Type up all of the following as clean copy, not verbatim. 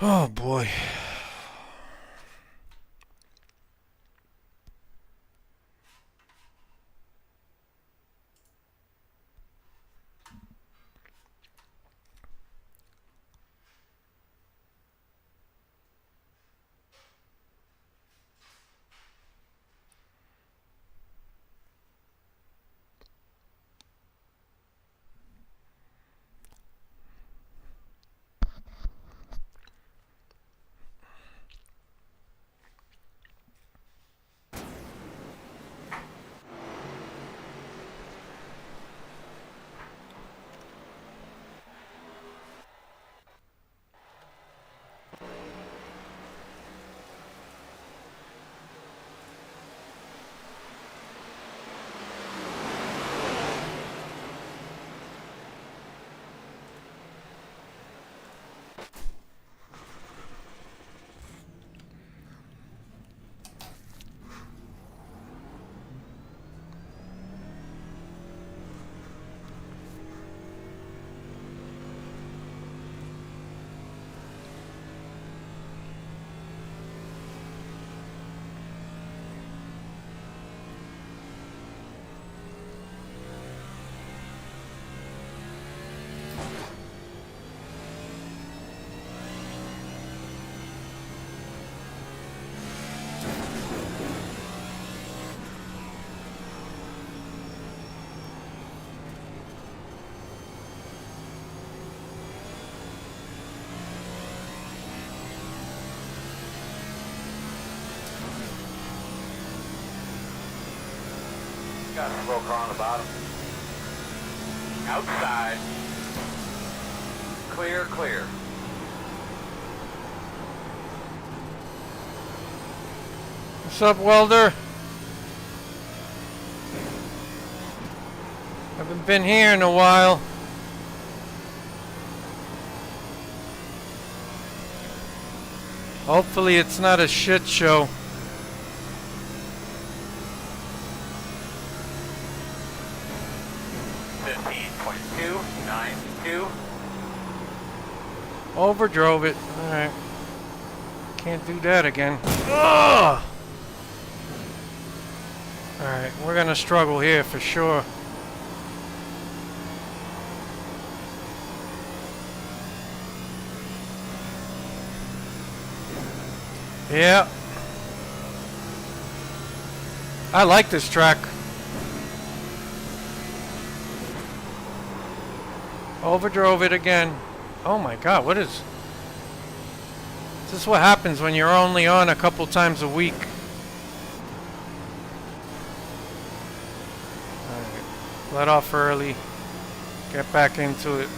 Oh boy. Got a smoke car on the bottom. Outside. Clear, clear. What's up, welder? Haven't been here in a while. Hopefully it's not a shit show. Overdrove it. Alright. Can't do that again. Ugh! Alright, we're gonna struggle here for sure. Yeah. I like this track. Overdrove it again. Oh my god, what is... This is what happens when you're only on a couple times a week. Alright, let off early. Get back into it.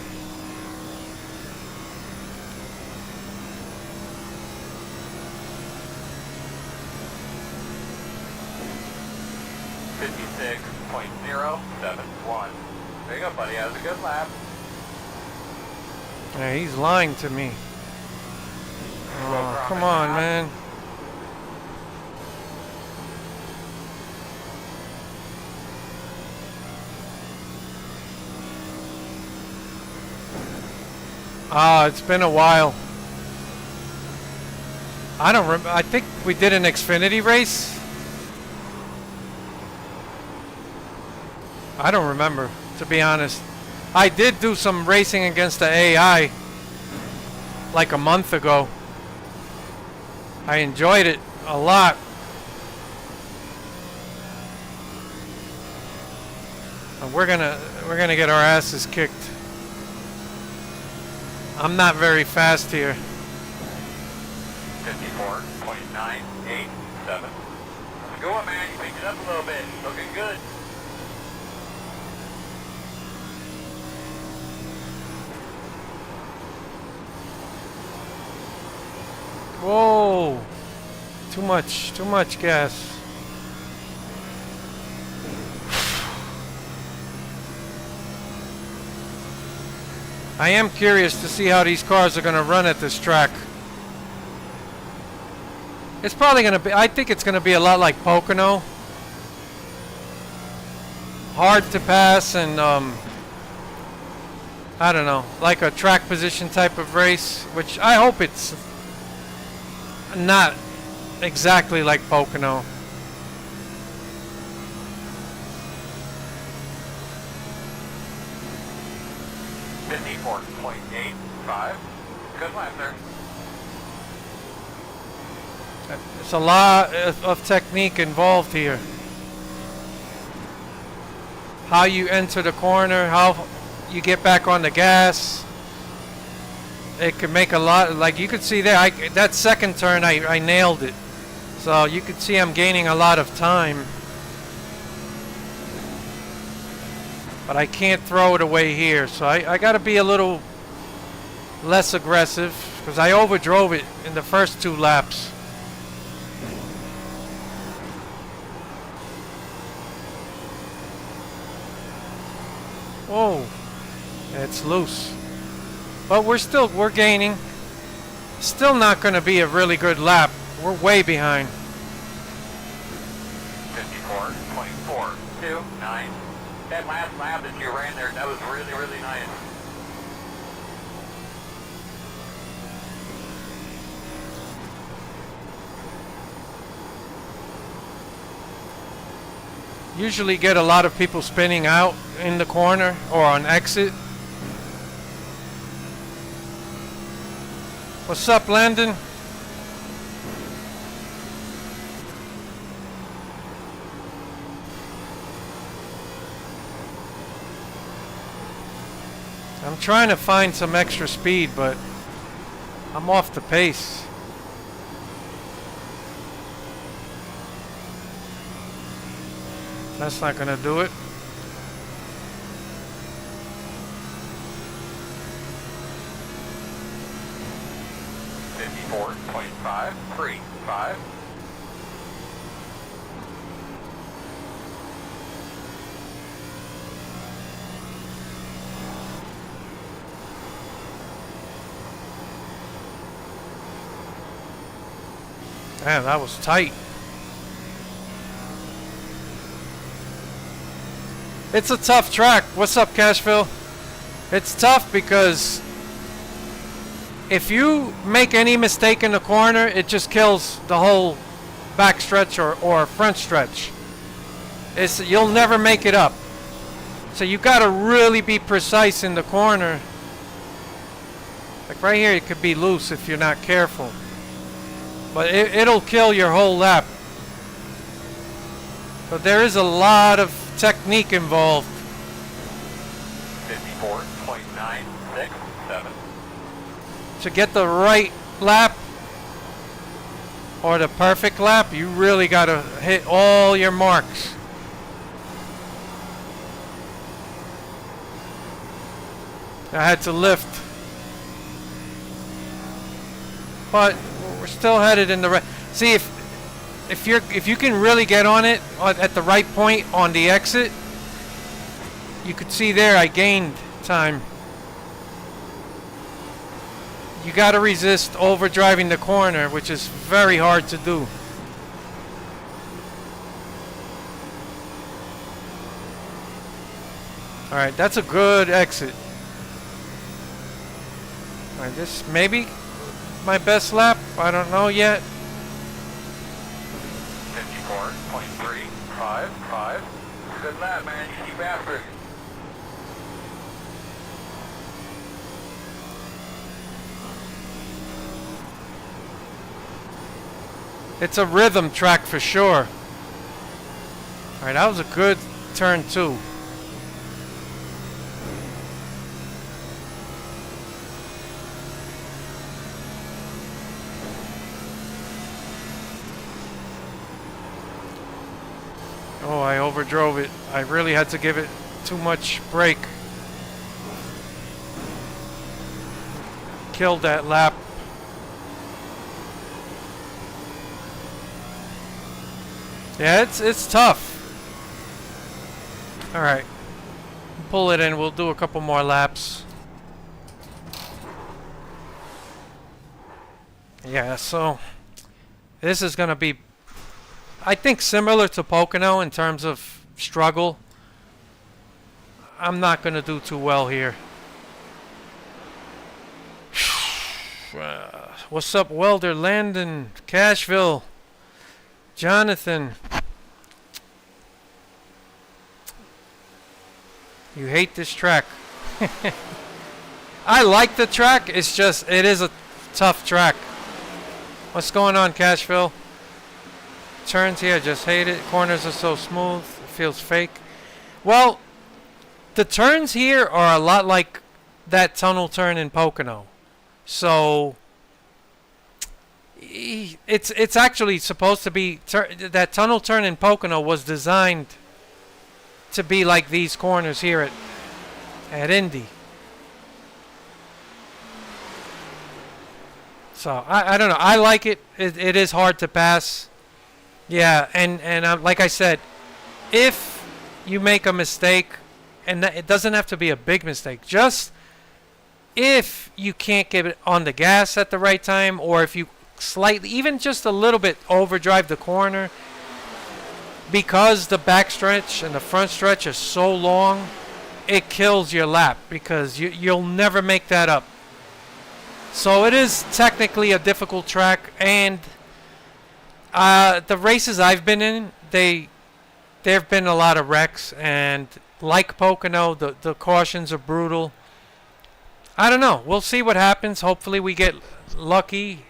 .071. There you go, buddy. That was a good lap. Yeah, he's lying to me. Oh, come on, man. Ah, it's been a while. I don't remember. I think we did an Xfinity race. I don't remember, to be honest. I did do some racing against the AI like a month ago. I enjoyed it a lot. And we're gonna get our asses kicked. I'm not very fast here. 54.987. Go on, man. You picked it up a little bit. Looking good. Whoa! Too much gas. I am curious to see how these cars are going to run at this track. It's probably going to be, I think it's going to be a lot like Pocono. Hard to pass and, I don't know, like a track position type of race, which I hope it's not exactly like Pocono. .85. Good lap there. There's a lot of technique involved here. How you enter the corner, how you get back on the gas. It could make a lot, like you could see there, that second turn I nailed it. So you could see I'm gaining a lot of time. But I can't throw it away here, so I gotta be a little less aggressive, because I overdrove it in the first 2 laps. Whoa, it's loose. But we're gaining. Still not going to be a really good lap. We're way behind. 54.429. That last lap that you ran there, that was really, really nice. Usually get a lot of people spinning out in the corner or on exit. What's up, Landon? I'm trying to find some extra speed, but I'm off the pace. That's not gonna do it. .535. Man, that was tight. It's a tough track. What's up, Cashville? It's tough because if you make any mistake in the corner, it just kills the whole back stretch or front stretch. You'll never make it up. So you gotta really be precise in the corner. Like right here, it could be loose if you're not careful. But it'll kill your whole lap. But there is a lot of technique involved. 54.967. To get the right lap or the perfect lap, you really gotta hit all your marks. I had to lift, but we're still headed in the right. See, if you can really get on it at the right point on the exit, you could see there I gained time. You got to resist overdriving the corner, which is very hard to do. All right, that's a good exit. All right, this maybe my best lap. I don't know yet. 54.355. Good lap, man. You keep after it. It's a rhythm track for sure. All right, that was a good turn too. Oh, I overdrove it. I really had to give it too much brake. Killed that lap. Yeah, it's tough. All right, pull it in. We'll do a couple more laps. Yeah, so this is gonna be, I think, similar to Pocono in terms of struggle. I'm not gonna do too well here. What's up, Welder, Landon, Cashville, Jonathan? You hate this track. I like the track. It's just, it is a tough track. What's going on, Cashville? Turns here, I just hate it. Corners are so smooth. It feels fake. Well, the turns here are a lot like that tunnel turn in Pocono. So it's actually supposed to be that tunnel turn in Pocono was designed to be like these corners here at Indy. So I don't know. I like it. It is hard to pass. Yeah, and like I said, if you make a mistake, and it doesn't have to be a big mistake, just if you can't get it on the gas at the right time, or if you slightly, even just a little bit, overdrive the corner, because the back stretch and the front stretch is so long, it kills your lap because you'll never make that up. So it is technically a difficult track, and the races I've been in, there have been a lot of wrecks, and like Pocono, the cautions are brutal. I don't know. We'll see what happens. Hopefully we get lucky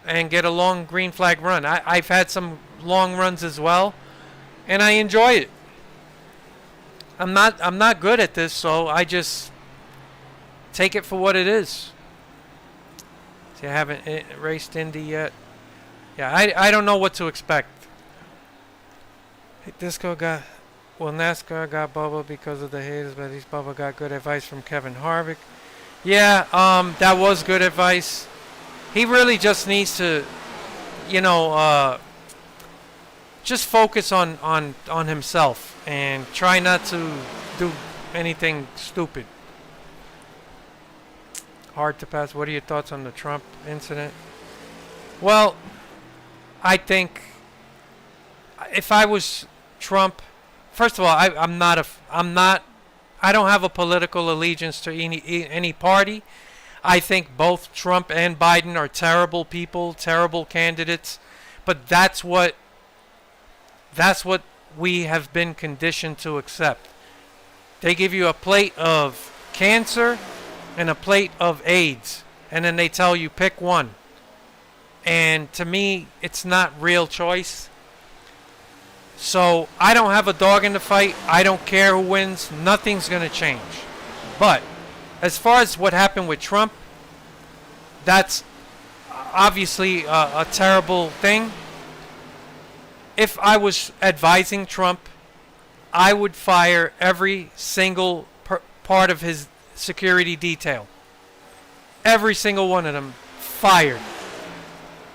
and get a long green flag run. I've had some long runs as well, and I enjoy it. I'm not good at this, so I just take it for what it is. See, I haven't raced Indy yet. Yeah, I don't know what to expect. Disco got... Well, Nascar got Bubba because of the haters, but at least Bubba got good advice from Kevin Harvick. Yeah, that was good advice. He really just needs to, just focus on himself and try not to do anything stupid. Hard to pass. What are your thoughts on the Trump incident? Well, I think if I was Trump, first of all, I don't have a political allegiance to any party. I think both Trump and Biden are terrible people, terrible candidates, but that's what we have been conditioned to accept. They give you a plate of cancer and a plate of AIDS, and then they tell you pick one. And to me, it's not real choice. So I don't have a dog in the fight. I don't care who wins. Nothing's going to change. But as far as what happened with Trump, that's obviously a terrible thing. If I was advising Trump, I would fire every single part of his security detail. Every single one of them fired.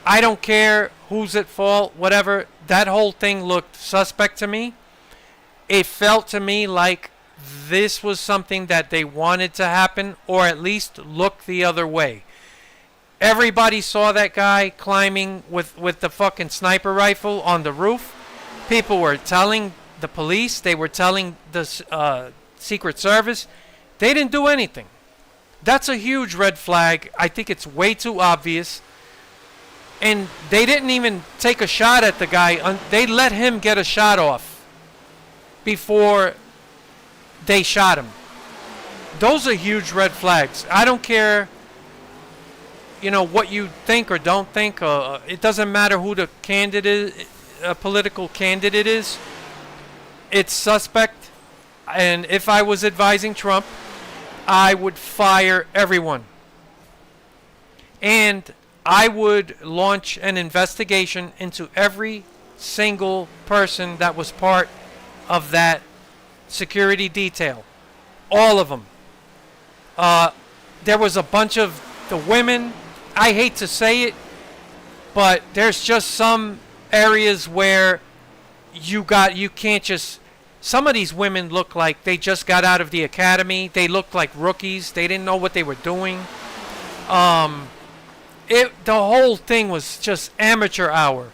I don't care who's at fault, whatever. That whole thing looked suspect to me. It felt to me like this was something that they wanted to happen, or at least look the other way. Everybody saw that guy climbing with the fucking sniper rifle on the roof. People were telling the police. They were telling the Secret Service. They didn't do anything. That's a huge red flag. I think it's way too obvious. And they didn't even take a shot at the guy. They let him get a shot off before they shot him. Those are huge red flags. I don't care, what you think or don't think. It doesn't matter who the candidate, political candidate is. It's suspect. And if I was advising Trump, I would fire everyone. And I would launch an investigation into every single person that was part of that security detail. All of them. There was a bunch of the women. I hate to say it, but there's just some areas where you can't just... Some of these women look like they just got out of the academy. They looked like rookies. They didn't know what they were doing. The whole thing was just amateur hour.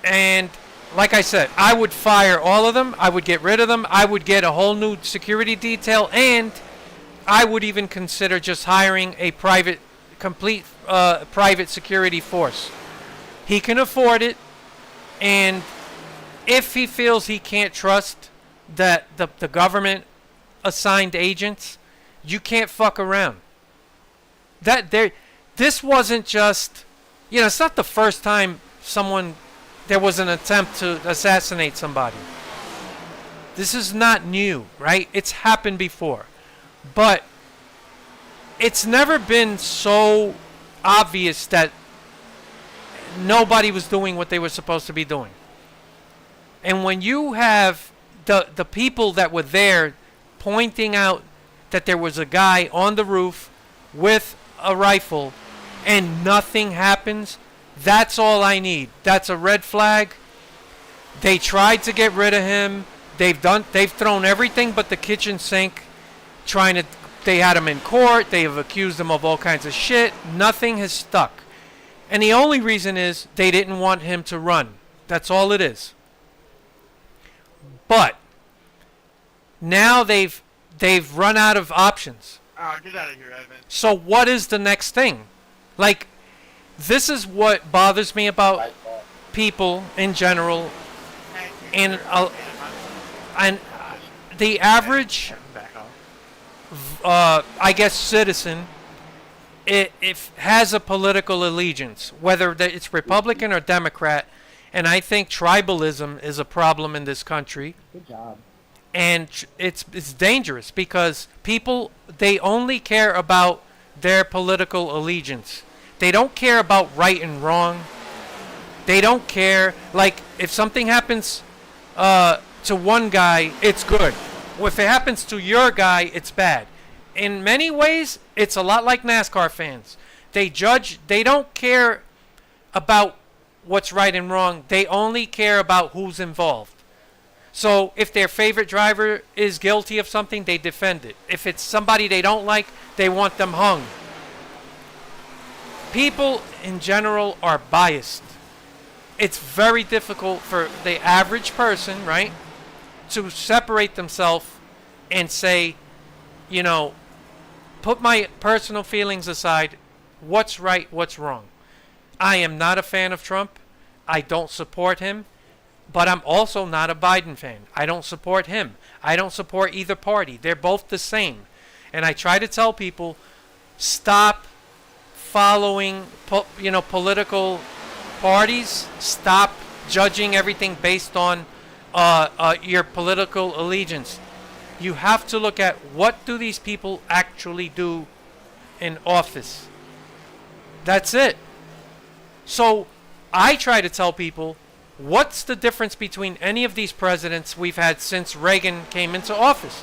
And like I said, I would fire all of them. I would get rid of them. I would get a whole new security detail. And I would even consider just hiring a complete private security force. He can afford it, and if he feels he can't trust that the government assigned agents, you can't fuck around. This wasn't just, it's not the first time there was an attempt to assassinate somebody. This is not new, right? It's happened before. But it's never been so obvious that nobody was doing what they were supposed to be doing. And when you have the people that were there pointing out that there was a guy on the roof with a rifle and nothing happens, that's all I need. That's a red flag. They tried to get rid of him. They've thrown everything but the kitchen sink. They had him in court. They have accused him of all kinds of shit. Nothing has stuck. And the only reason is they didn't want him to run. That's all it is. But now they've run out of options. Get out of here, Evan. So what is the next thing? Like, this is what bothers me about people in general, and the average, I guess, citizen, it has a political allegiance, whether it's Republican or Democrat, and I think tribalism is a problem in this country. Good job. And it's dangerous because people, they only care about their political allegiance. They don't care about right and wrong. They don't care. Like, if something happens to one guy, it's good. If it happens to your guy, it's bad. In many ways, it's a lot like NASCAR fans. They don't care about what's right and wrong. They only care about who's involved. So if their favorite driver is guilty of something, they defend it. If it's somebody they don't like, they want them hung. People in general are biased. It's very difficult for the average person, right, to separate themselves and say, put my personal feelings aside. What's right, what's wrong? I am not a fan of Trump. I don't support him. But I'm also not a Biden fan. I don't support him. I don't support either party. They're both the same. And I try to tell people, stop following political parties. Stop judging everything based on your political allegiance. You have to look at what do these people actually do in office. That's it. So I try to tell people, what's the difference between any of these presidents we've had since Reagan came into office?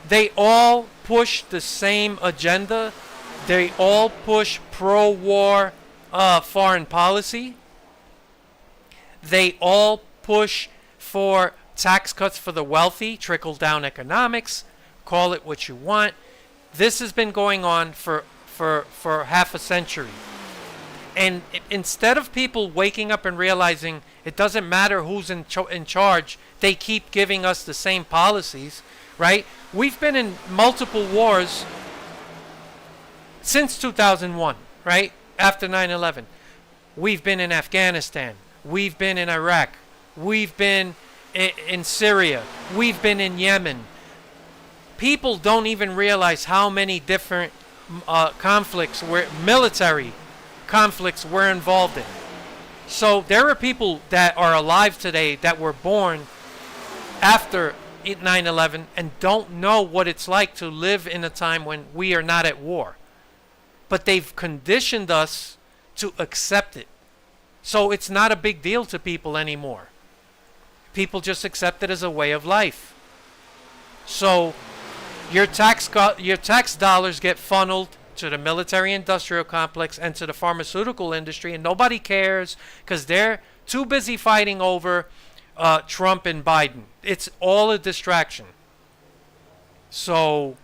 They all push the same agenda. They all push pro-war foreign policy. They all push for tax cuts for the wealthy, trickle-down economics, call it what you want. This has been going on for half a century. And instead of people waking up and realizing it doesn't matter who's in charge, they keep giving us the same policies, right? We've been in multiple wars since 2001, right? After 9/11. We've been in Afghanistan. We've been in Iraq. We've been in Syria. We've been in Yemen. People don't even realize how many different conflicts, military conflicts we're involved in. So there are people that are alive today that were born after 9/11 and don't know what it's like to live in a time when we are not at war. But they've conditioned us to accept it. So it's not a big deal to people anymore. People just accept it as a way of life. So your tax dollars get funneled to the military-industrial complex and to the pharmaceutical industry, and nobody cares because they're too busy fighting over Trump and Biden. It's all a distraction. So,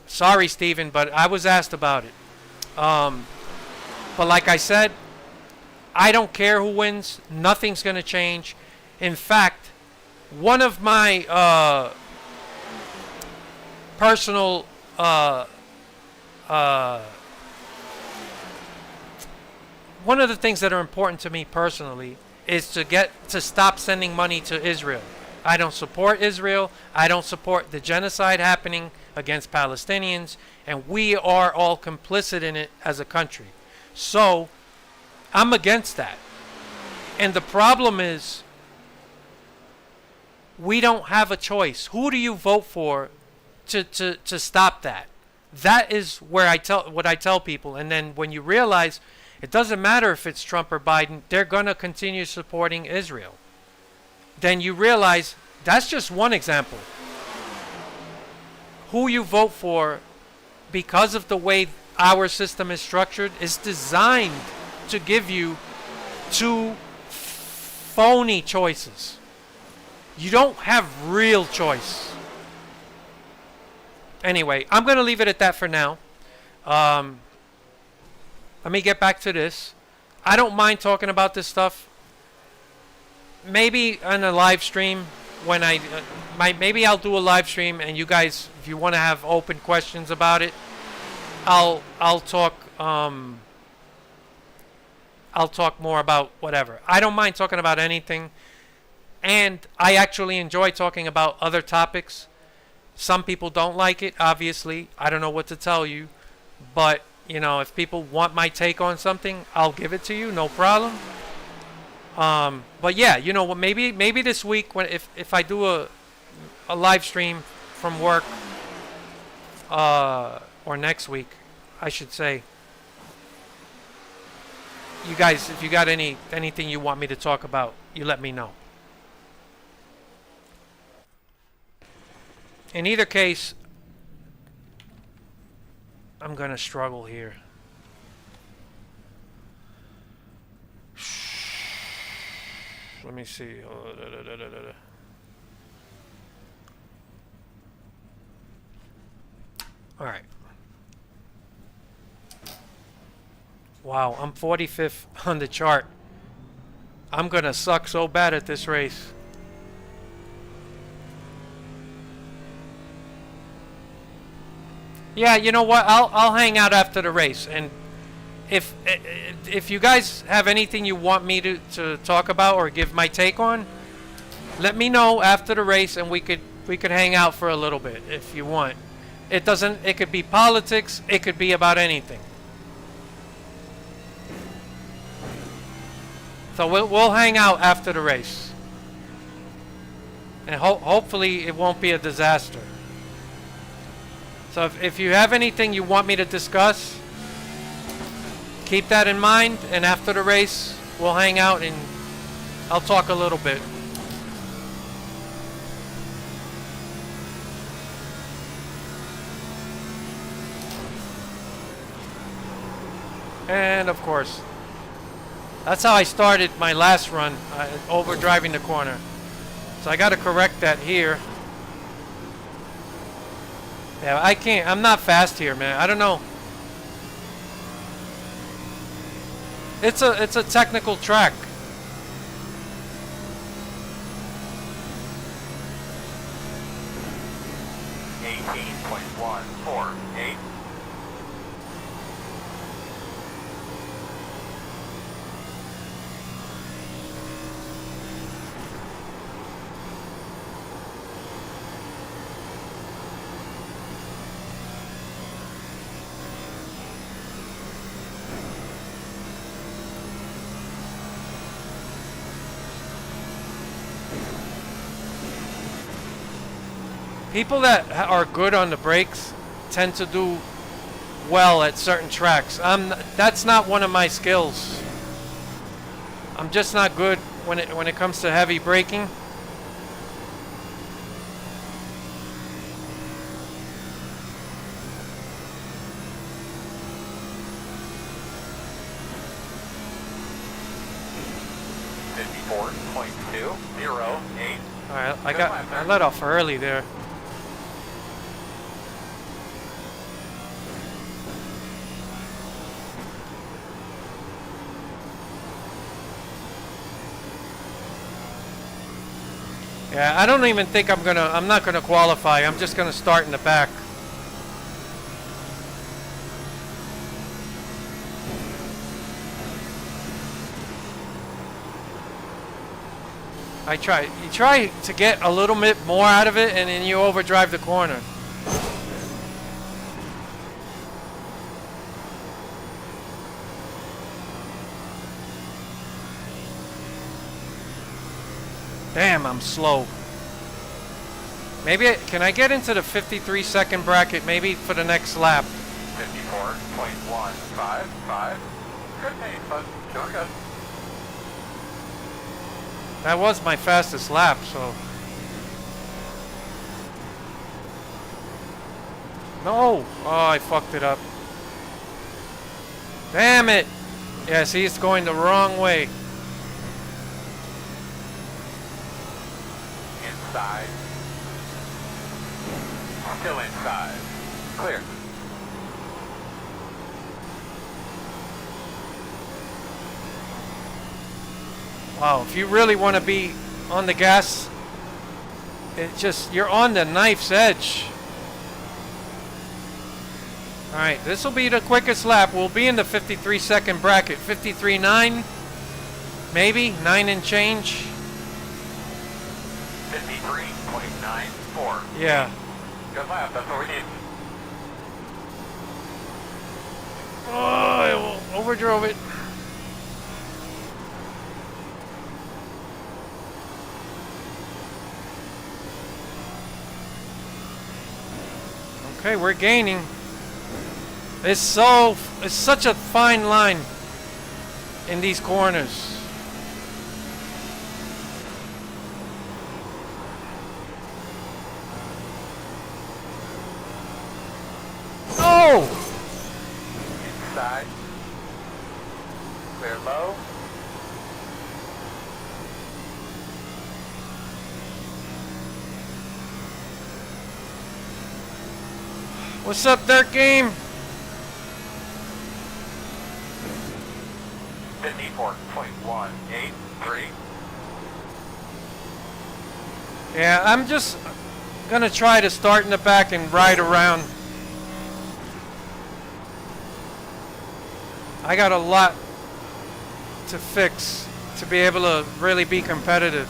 sorry, Stephen, but I was asked about it. But like I said, I don't care who wins. Nothing's going to change. In fact, one of my personal one of the things that are important to me personally is to stop sending money to Israel. I don't support Israel. I don't support the genocide happening against Palestinians, and we are all complicit in it as a country. So I'm against that. And the problem is we don't have a choice. Who do you vote for to stop that? That is where I tell people. And then when you realize it doesn't matter if it's Trump or Biden, they're going to continue supporting Israel. Then you realize that's just one example. Who you vote for, because of the way our system is structured, is designed to give you two phony choices. You don't have real choice. Anyway, I'm going to leave it at that for now. Let me get back to this. I don't mind talking about this stuff. Maybe on a live stream when maybe I'll do a live stream, and you guys, if you want to have open questions about it, I'll talk more about whatever. I don't mind talking about anything, and I actually enjoy talking about other topics. Some people don't like it, obviously. I don't know what to tell you, but you know, if people want my take on something, I'll give it to you, no problem. But yeah, you know what? Maybe this week, if I do a live stream from work, or next week, I should say. You guys, if you got anything you want me to talk about, you let me know. In either case, I'm gonna struggle here. Let me see. All right. Wow, I'm 45th on the chart. I'm gonna suck so bad at this race. Yeah, you know what? I'll hang out after the race, and if you guys have anything you want me to talk about or give my take on, let me know after the race, and we could hang out for a little bit if you want. It could be politics, it could be about anything. So we'll hang out after the race, and hopefully it won't be a disaster. So if you have anything you want me to discuss, keep that in mind, and after the race, we'll hang out and I'll talk a little bit. And of course, that's how I started my last run, overdriving the corner. So I got to correct that here. Yeah, I can't. I'm not fast here, man. I don't know. It's a technical track. .148. People that are good on the brakes tend to do well at certain tracks. That's not one of my skills. I'm just not good when it comes to heavy braking. All right, I let off early there. Yeah, I don't even think I'm not gonna qualify. I'm just gonna start in the back. I try. You try to get a little bit more out of it, and then you overdrive the corner. Damn, I'm slow. Maybe, can I get into the 53-second bracket maybe for the next lap? 54.155. Good pace, bud. Doing good. That was my fastest lap, so. No! Oh, I fucked it up. Damn it! Yeah, see, it's going the wrong way. Inside. Still inside. Clear. Wow, if you really want to be on the gas, it's just, you're on the knife's edge. Alright, this will be the quickest lap. We'll be in the 53-second bracket. 53.9, maybe, 9 and change. 53.94. Yeah. Good lap, that's what we need. Oh, I overdrove it. Okay, we're gaining. It's such a fine line in these corners. Oh! Inside. Clear low. What's up, Dirt Game? 54.183. Yeah, I'm just gonna try to start in the back and ride around. I got a lot to fix to be able to really be competitive.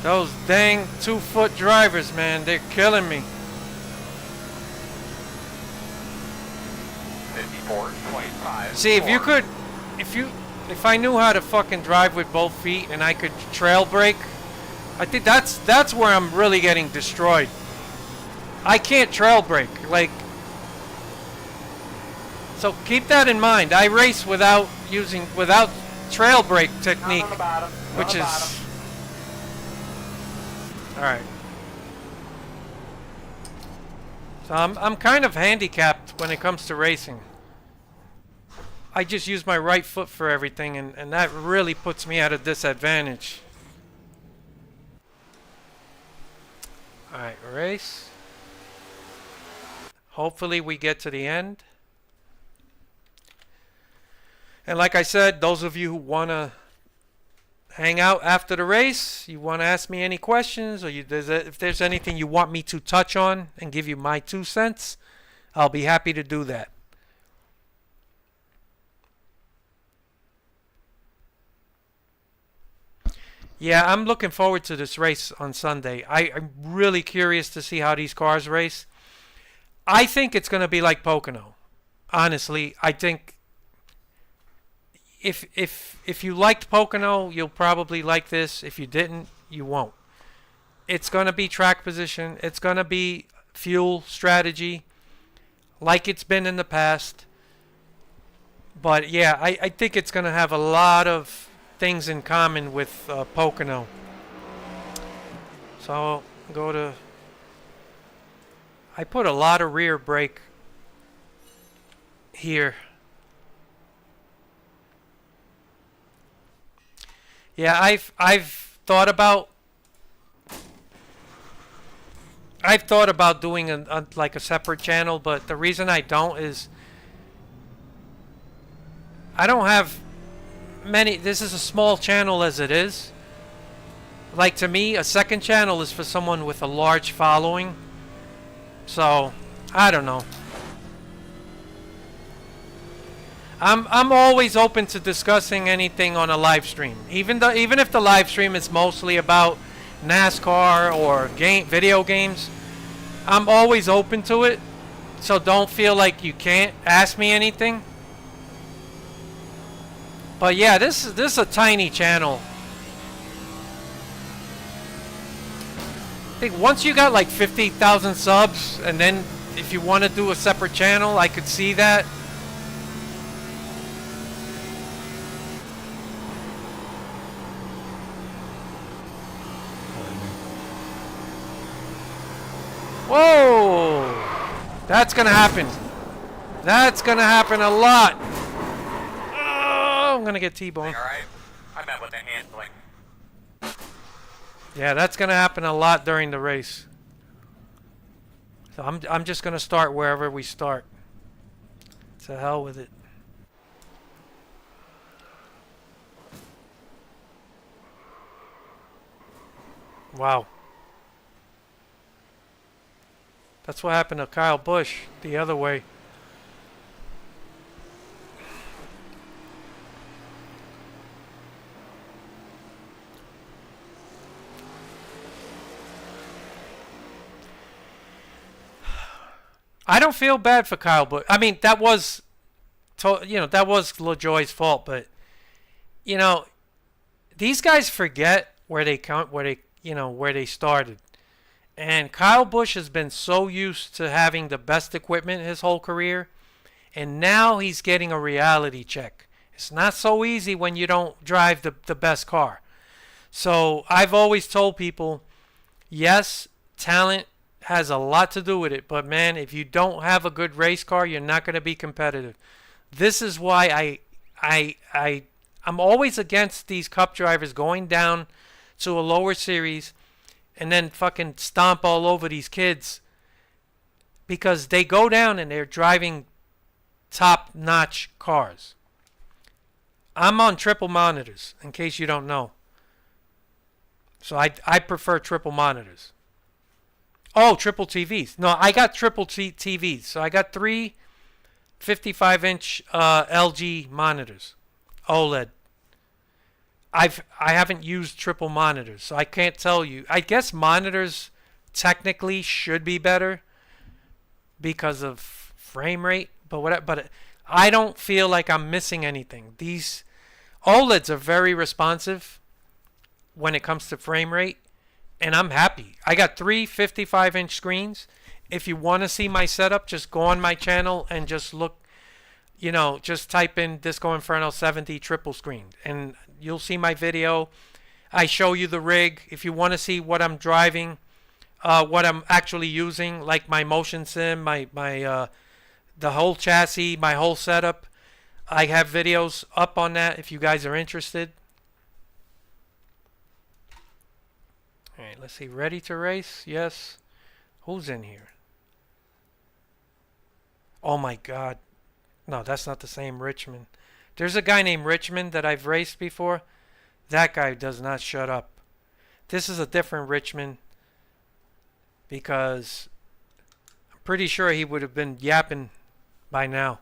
Those dang 2-foot drivers, man, they're killing me. 54.5. See, if you could, if I knew how to fucking drive with both feet and I could trail brake, I think that's where I'm really getting destroyed. I can't trail brake, like. So keep that in mind. I race without trail brake technique, which is. Alright. So I'm kind of handicapped when it comes to racing. I just use my right foot for everything, and that really puts me at a disadvantage. Alright, race. Hopefully we get to the end. And like I said, those of you who want to hang out after the race, you want to ask me any questions, or if there's anything you want me to touch on and give you my 2 cents, I'll be happy to do that. Yeah, I'm looking forward to this race on Sunday. I'm really curious to see how these cars race. I think it's going to be like Pocono. Honestly, I think if you liked Pocono, you'll probably like this. If you didn't, you won't. It's going to be track position. It's going to be fuel strategy like it's been in the past. But yeah, I think it's going to have a lot of things in common with Pocono. So I'll go to. I put a lot of rear brake here. Yeah, I've thought about I've thought about doing like a separate channel, but the reason I don't is I don't have many. This is a small channel as it is. Like, to me, a second channel is for someone with a large following. So, I don't know. I'm always open to discussing anything on a live stream. Even if the live stream is mostly about NASCAR or video games, I'm always open to it. So don't feel like you can't ask me anything. But yeah, this is a tiny channel. I think once you got like 50,000 subs, and then if you want to do a separate channel, I could see that. Whoa! That's gonna happen. That's gonna happen a lot. Oh, I'm gonna get T-boned. Alright. I met with the handling. Yeah, that's gonna happen a lot during the race. So I'm just gonna start wherever we start. To hell with it. Wow. That's what happened to Kyle Busch the other way. I don't feel bad for Kyle Busch. I mean, that was, that was LaJoie's fault, but these guys forget where they started. And Kyle Busch has been so used to having the best equipment his whole career, and now he's getting a reality check. It's not so easy when you don't drive the best car. So I've always told people, yes, talent has a lot to do with it, but man, if you don't have a good race car, you're not going to be competitive. This is why I'm always against these cup drivers going down to a lower series and then fucking stomp all over these kids, because they go down and they're driving top-notch cars. I'm on triple monitors, in case you don't know. So I prefer triple monitors. Oh, triple TVs. No, I got triple TVs. So I got three 55-inch LG monitors, OLED. I haven't used triple monitors, so I can't tell you. I guess monitors technically should be better because of frame rate, but I don't feel like I'm missing anything. These OLEDs are very responsive when it comes to frame rate, and I'm happy. I got three 55-inch screens. If you want to see my setup, just go on my channel and just look, just type in Disco Inferno 70 triple screen, and you'll see my video. I show you the rig. If you want to see what I'm driving, what I'm actually using, like my motion sim, the whole chassis, my whole setup, I have videos up on that if you guys are interested. All right, let's see. Ready to race? Yes. Who's in here? Oh my God. No, that's not the same Richmond. There's a guy named Richmond that I've raced before. That guy does not shut up. This is a different Richmond, because I'm pretty sure he would have been yapping by now.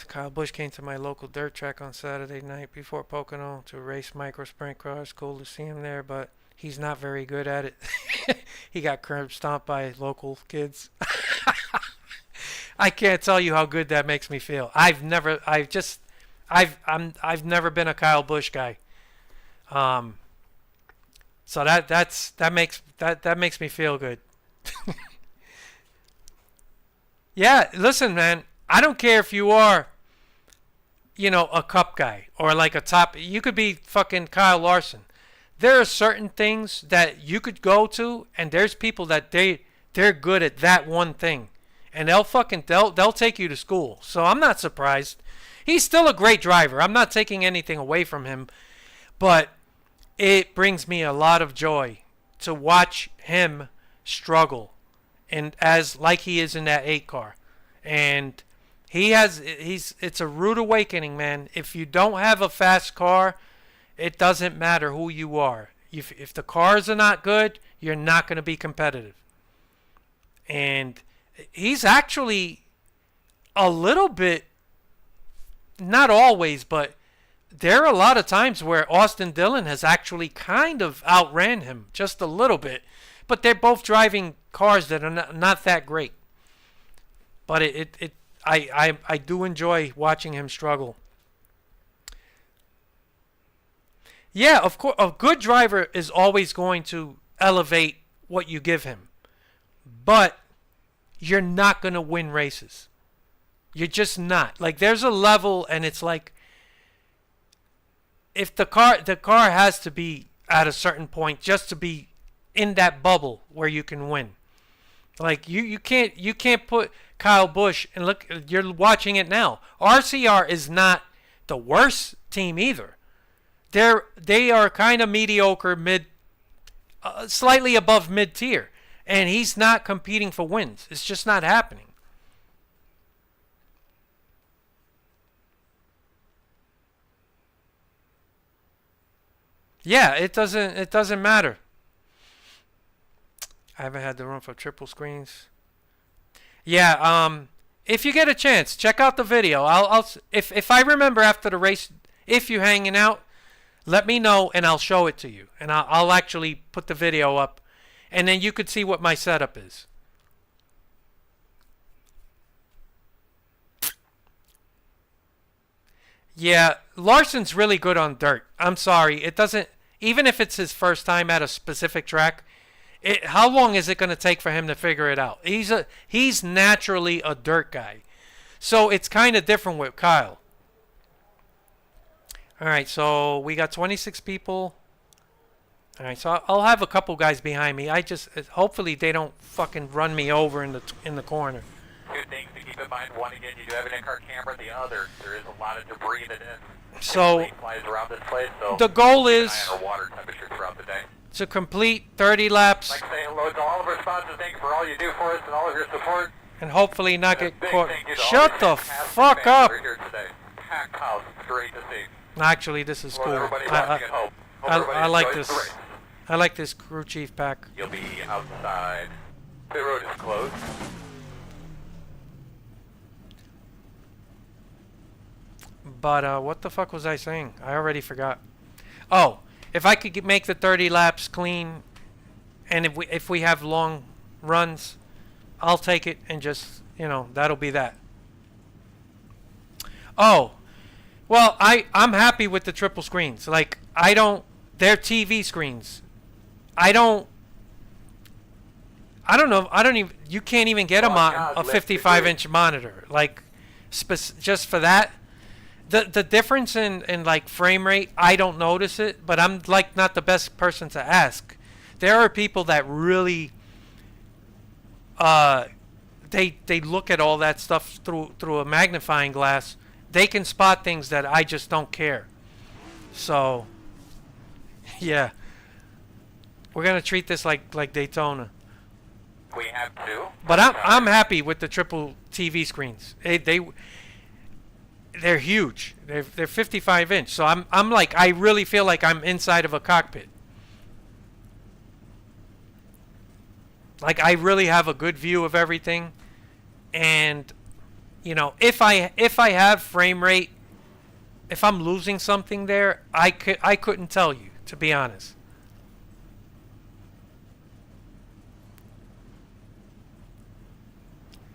Kyle Busch came to my local dirt track on Saturday night before Pocono to race micro sprint cars. Cool to see him there, but he's not very good at it. He got curb stomped by local kids. I can't tell you how good that makes me feel. I've never been a Kyle Busch guy. So that makes me feel good. Yeah, listen, man. I don't care if you are, a cup guy or like a top. You could be fucking Kyle Larson. There are certain things that you could go to, and there's people that they're good at that one thing, and they'll take you to school. So I'm not surprised. He's still a great driver. I'm not taking anything away from him, but it brings me a lot of joy to watch him struggle, and as like he is in that 8 car, and it's a rude awakening, man. If you don't have a fast car, it doesn't matter who you are. If the cars are not good, you're not going to be competitive. And he's actually a little bit, not always, but there are a lot of times where Austin Dillon has actually kind of outran him just a little bit. But they're both driving cars that are not that great. But I do enjoy watching him struggle. Yeah, of course, a good driver is always going to elevate what you give him. But you're not going to win races. You're just not. Like, there's a level, and it's like, if the car has to be at a certain point just to be in that bubble where you can win. Like, you can't put Kyle Busch, and look, you're watching it now. RCR is not the worst team either. They are kind of mediocre, slightly above mid-tier, and he's not competing for wins. It's just not happening. Yeah, it doesn't matter. I haven't had the room for triple screens. Yeah, if you get a chance, check out the video. If I remember after the race, if you're hanging out, let me know and I'll show it to you. And I'll actually put the video up, and then you could see what my setup is. Yeah, Larson's really good on dirt. I'm sorry, it doesn't. Even if it's his first time at a specific track, how long is it going to take for him to figure it out? He's naturally a dirt guy, so it's kind of different with Kyle. All right, so we got 26 people. All right, so I'll have a couple guys behind me. Hopefully they don't fucking run me over in the corner. Two things to keep in mind. One, again, you do have an in-car camera. The other, there is a lot of debris that so flies around this place. So the goal is water temperature throughout the day. To complete 30 laps. I'd like to say hello to all of our sponsors. Thanks for all you do for us and all of your support. And hopefully not get caught. Shut the fuck up. Here today. Packed house. It's great to see. Actually, this is cool. I like this. I like this crew chief pack. You'll be outside. The road is closed. But what the fuck was I saying? I already forgot. Oh, if I could make the 30 laps clean, and if we have long runs, I'll take it, and just, that'll be that. Oh, well, I'm happy with the triple screens. Like, they're TV screens. I don't know. You can't even get a 55-inch monitor. Like, just for that. The difference in like frame rate, I don't notice it, but I'm like not the best person to ask. There are people that really they look at all that stuff through a magnifying glass. They can spot things that I just don't care. So yeah, we're gonna treat this like Daytona. We have two. But I'm happy with the triple TV screens. They're huge. They're 55-inch. So I'm like, I really feel like I'm inside of a cockpit. Like, I really have a good view of everything. And if I have frame rate, if I'm losing something there, I couldn't tell you, to be honest.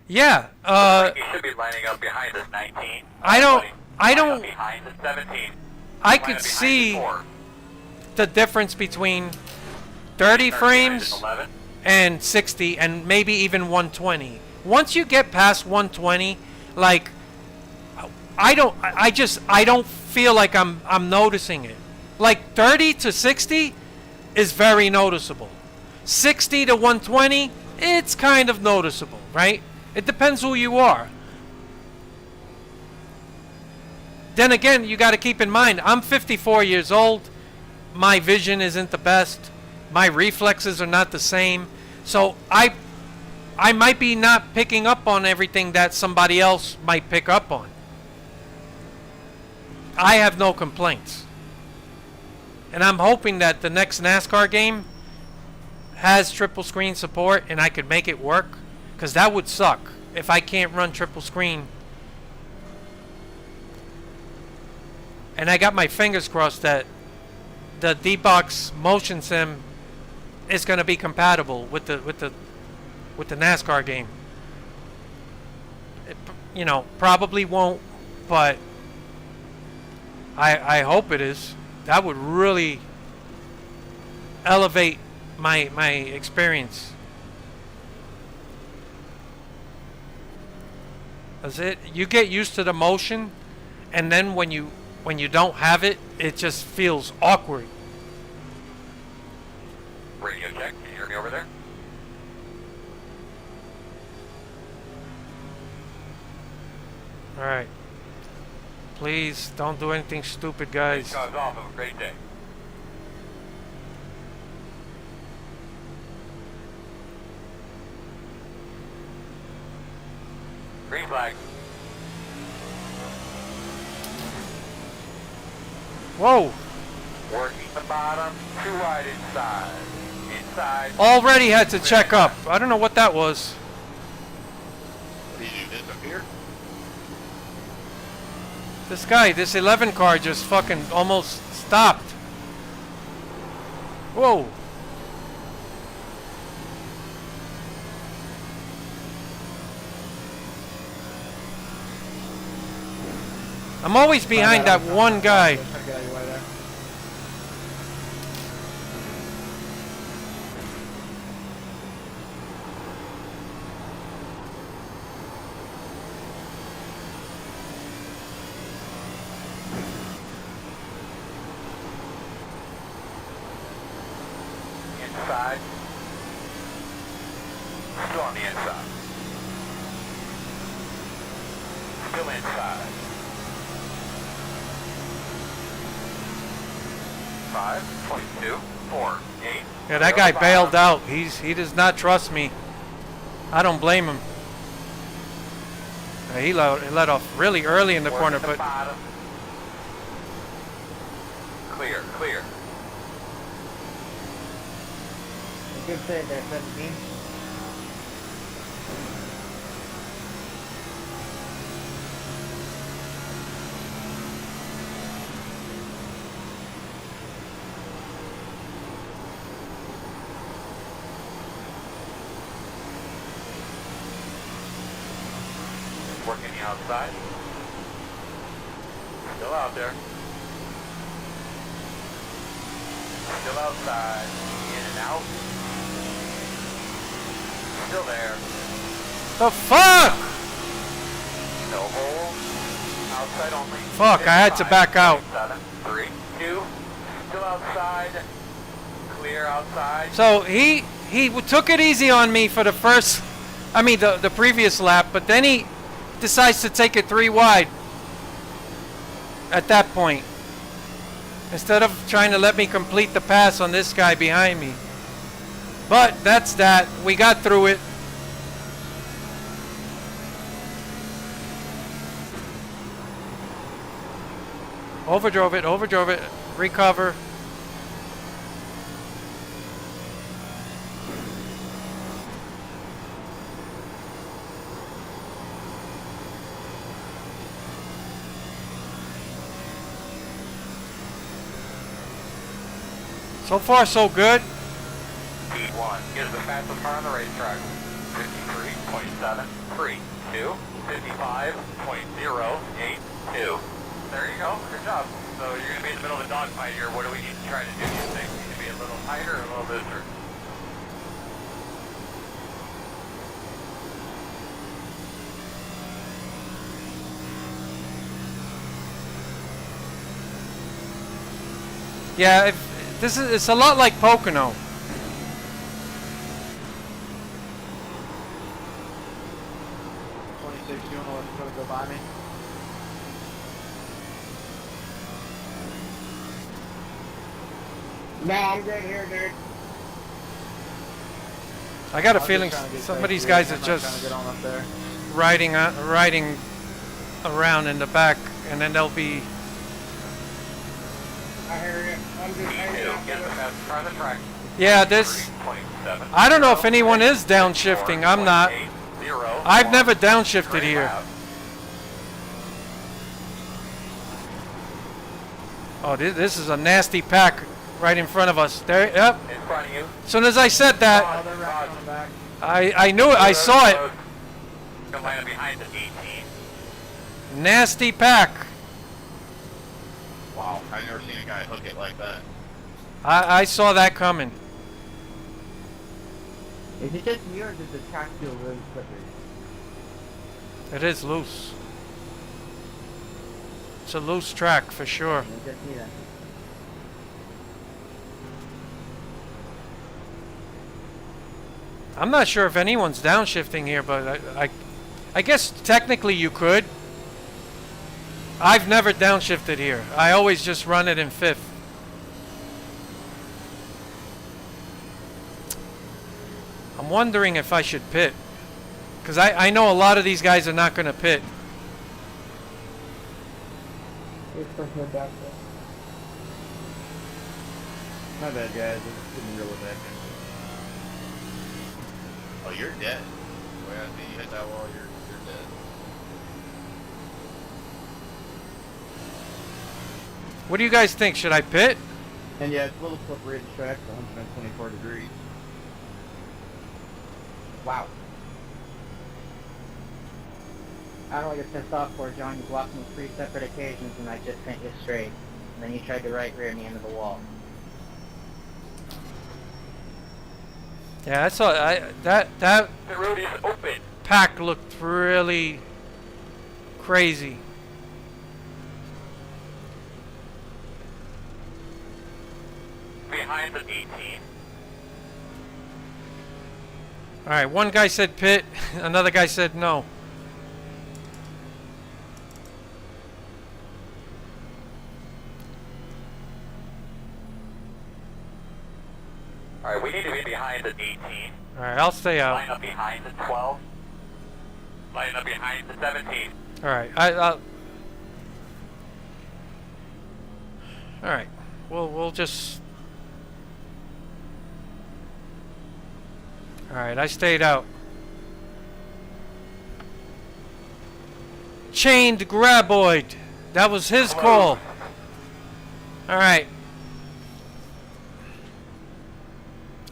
Yeah. You should be lining up behind us 19. I don't. Behind the 17. I could see the difference between 30 frames and 60 and maybe even 120. Once you get past 120, like, I don't feel like I'm noticing it. Like 30 to 60 is very noticeable. 60 to 120, it's kind of noticeable, right? It depends who you are. Then again, you got to keep in mind, I'm 54 years old. My vision isn't the best. My reflexes are not the same. So I might be not picking up on everything that somebody else might pick up on. I have no complaints. And I'm hoping that the next NASCAR game has triple screen support and I could make it work. Because that would suck if I can't run triple screen. And I got my fingers crossed that the D-Box Motion Sim is going to be compatible with the NASCAR game. It, you know, probably won't, but I hope it is. That would really elevate my experience. That's it. You get used to the motion, and then when you don't have it, it just feels awkward. Radio check. Can you hear me over there? All right. Please don't do anything stupid, guys. Off. Have a great day. Green flag. Whoa. Working the bottom, too wide inside. Inside. Already had to check up. I don't know what that was. What did you do? Disappear? This guy, this 11 car just fucking almost stopped. Whoa. I'm always behind that one guy. Inside. Still on the inside. Still inside. 5.248. Yeah, that guy bailed out. He does not trust me. I don't blame him. He let off really early in the corner, but bottom. Clear. Good save there, 17. Working the outside. Still out there. Still outside. In and out. Still there. the fuck? No hole. Outside only. Fuck, I had to back out. 7, 3, 2. Still outside. Clear outside. So he took it easy on me for the first, the previous lap, but then he decides to take it 3 wide at that point, instead of trying to let me complete the pass on this guy behind me. But that's that. We got through it. Overdrove it, recover. So far, so good. P1 is the fastest car on the racetrack. 53.732, 55.082. There you go. Good job. So you're going to be in the middle of a dogfight here. What do we need to try to do? Do you think we need to be a little tighter or a little looser? Yeah, it's a lot like Pocono. You don't know what's going to go by me. Nah, I'm good here, dude. I got a I was feeling just trying to get some of safe these here. guys I'm are not trying to just get on up there. riding around in the back, and then they'll be. I hear you. I'm just hanging out Get the with fast car on the track. Yeah, this. 27. I don't know if anyone is downshifting. I'm not. 0, I've never downshifted here. Oh, this is a nasty pack right in front of us. There, yep. In front of you. As soon as I said that, Oh, they're wrapped on the back. I knew it. I saw it. Come line up behind the 18. Nasty pack. Wow, I've never seen a guy hook it like that. I saw that coming. Is it just me or does the track feel really slippery? It is loose. It's a loose track for sure. Is it just me then? I'm not sure if anyone's downshifting here, but I guess technically you could. I've never downshifted here. I always just run it in fifth. I'm wondering if I should pit. Because I know a lot of these guys are not going to pit. It's for her back there. My bad, guys. I'm just getting real with that. Oh, you're dead. The way I see you hit that wall, you're dead. What do you guys think? Should I pit? And yeah, it's a little slippery at the track, 124 degrees. Wow. I don't know what you're pissed off for, John. You blocked me 3 separate occasions and I just sent you straight. And then you tried to right rear me into the wall. Yeah, I saw that The road is open. pack looked really crazy. Behind the 18. All right, one guy said pit, another guy said no. Alright, we need to be behind the 18. All right, I'll stay out. Line up behind the 12. Line up behind the 17. All right, I'll. All right, we'll just. All right, I stayed out. Chained graboid. That was his call. All right.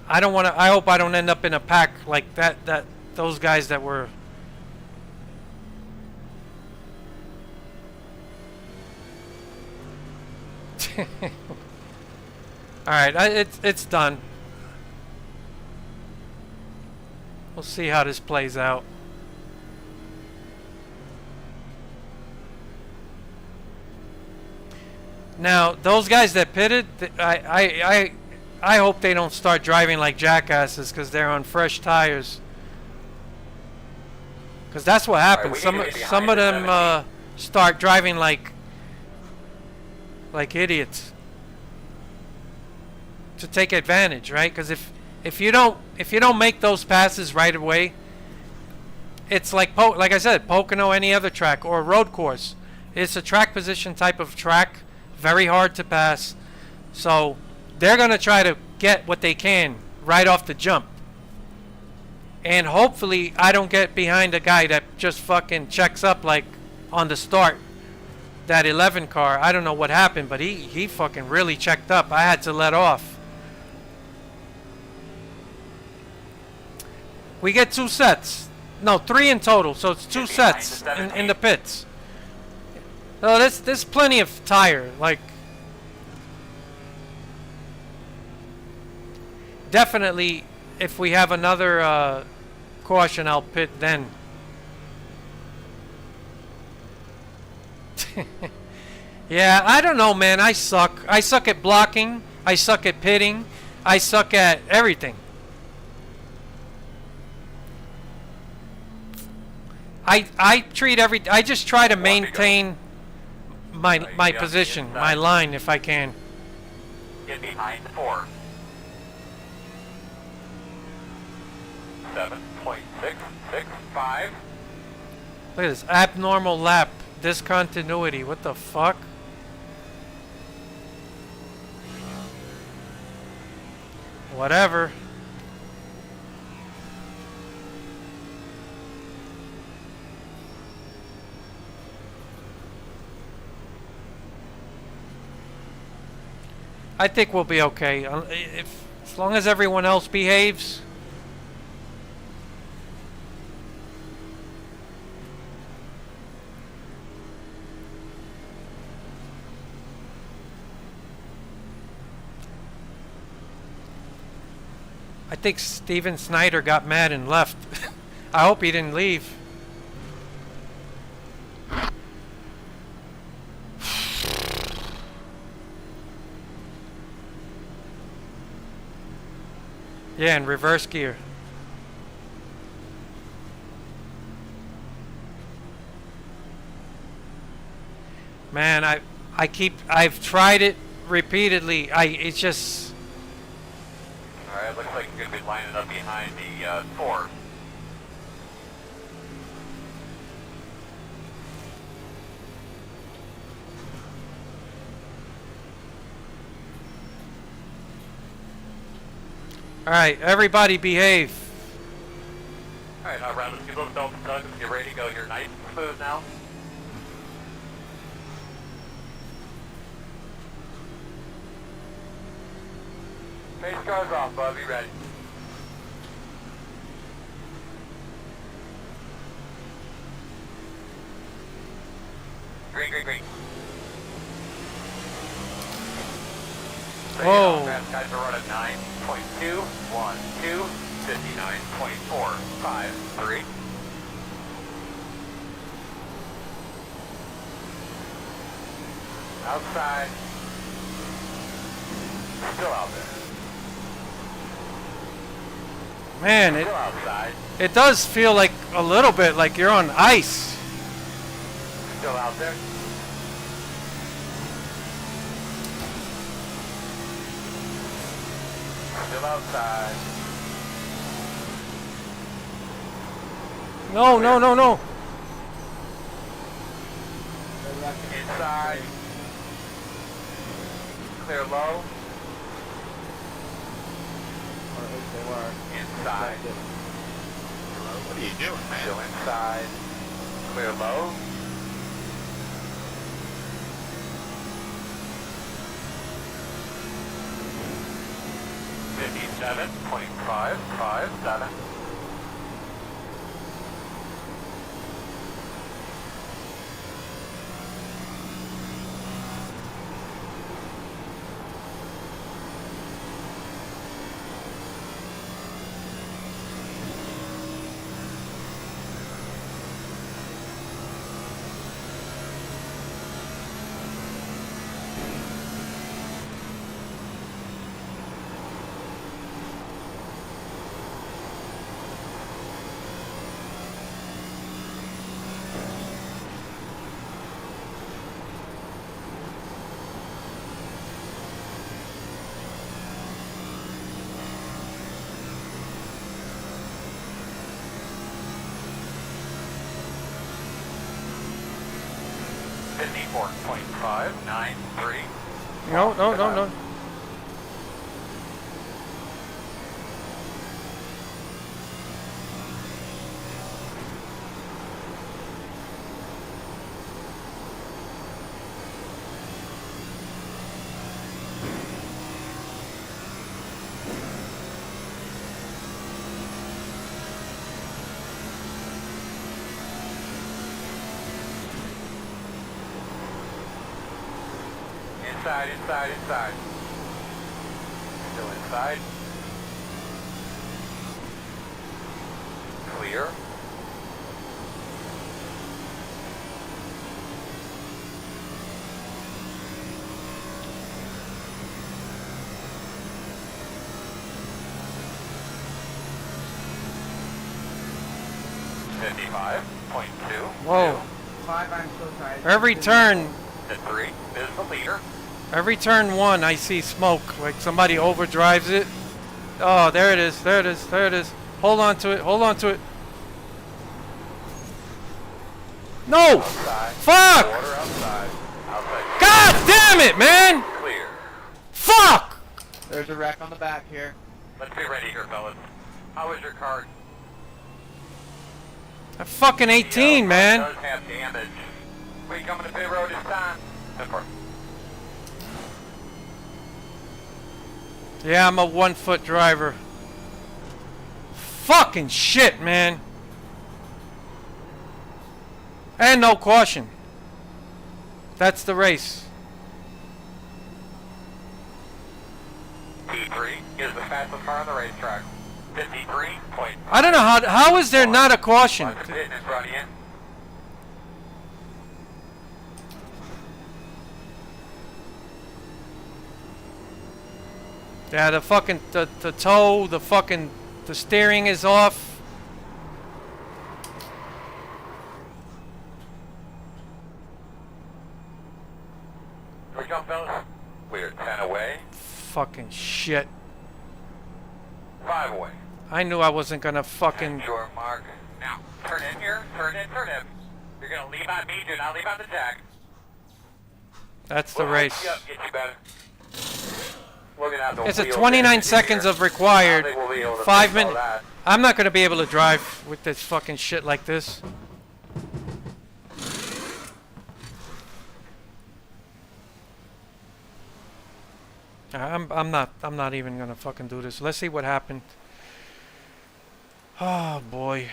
I don't want to. I hope I don't end up in a pack like that. Those guys that were. All right, it's done. We'll see how this plays out. Now, those guys that pitted, I hope they don't start driving like jackasses because they're on fresh tires. Because that's what happens. Some of them start driving like idiots to take advantage, right? Because if you don't make those passes right away, it's like I said, Pocono, any other track or a road course. It's a track position type of track, very hard to pass. So they're gonna try to get what they can right off the jump. And hopefully I don't get behind a guy that just fucking checks up like on the start. That 11 car, I don't know what happened, but he fucking really checked up. I had to let off. We get 2 sets. No, 3 in total, so it's 2 sets in the pits. No, there's plenty of tire. Like, definitely, if we have another caution, I'll pit then. Yeah, I don't know, man. I suck. I suck at blocking. I suck at pitting. I suck at everything. I treat I just try to maintain my position, my line if I can. Get behind the 4. 57.665. Look at this abnormal lap discontinuity. What the fuck? Whatever. I think we'll be okay. As long as everyone else behaves. I think Steven Snyder got mad and left. I hope he didn't leave. Yeah, in reverse gear. Man, I've tried it repeatedly. It's just. Alright, looks like you're going to be lining up behind the Ford. Alright, everybody behave. Alright, round of people, don't tug. Get ready to go here. Nice and smooth now. Pace cars off, bud. Be ready. Green, green, green. Whoa. Fast guys are running 9.2, 1, 2, 59.4, 5, 3. Outside. Still out there. Man, Still outside. it does feel like a little bit like you're on ice. Still out there. Still outside. No, no, no, no. Inside. Clear low. Inside. What are you doing, man? Still inside. Clear low. .557. .593. No, no, no, no. Inside. Still inside. Clear. .2. Whoa. 5, I'm so sorry. Every turn, And 3 is the leader. every turn one, I see smoke. Like somebody overdrives it. Oh, there it is. There it is. There it is. Hold on to it. Hold on to it. No! Outside. Fuck! Water outside. Outside. God damn it, man! Clear. Fuck! There's a wreck on the back here. Let's be ready here, fellas. How is your car? I'm fucking 18, man. Does have damage. We coming to pit road this time? Yeah, I'm a 1-foot driver. Fucking shit, man. And no caution. That's the race. P3 is the fastest car on the racetrack. 53. I don't know how is there not a caution? Watch the pit in front of you. Yeah, the fucking the toe, the steering is off. Here we go, fellas. We're 10 away. Fucking shit. 5 away. I knew I wasn't gonna fucking. Your mark. Now, turn in here. Turn in. You're gonna leave on me. Do not leave on the jack. That's the We'll race. hook you up, get you better. Looking at the It's a wheel 29 there. seconds of required. I don't think we'll be able to 5 fix all minutes. that. I'm not gonna be able to drive with this fucking shit like this. I'm not even gonna fucking do this. Let's see what happened. Oh boy.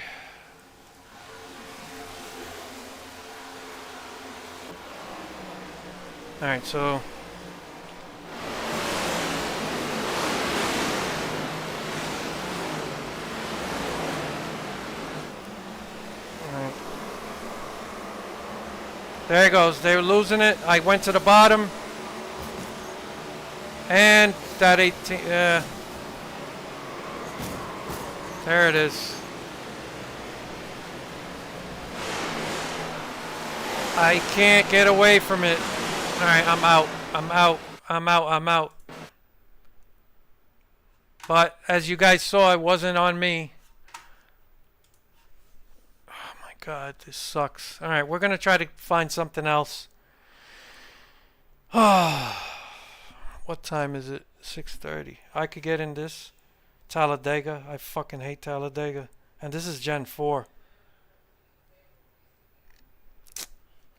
Alright, so alright. There it goes. They were losing it. I went to the bottom. And that 18, there it is. I can't get away from it. Alright, I'm out. But, as you guys saw, it wasn't on me. Oh my god, this sucks. Alright, we're gonna try to find something else. What time is it? 6:30. I could get in this. Talladega. I fucking hate Talladega. And this is Gen 4.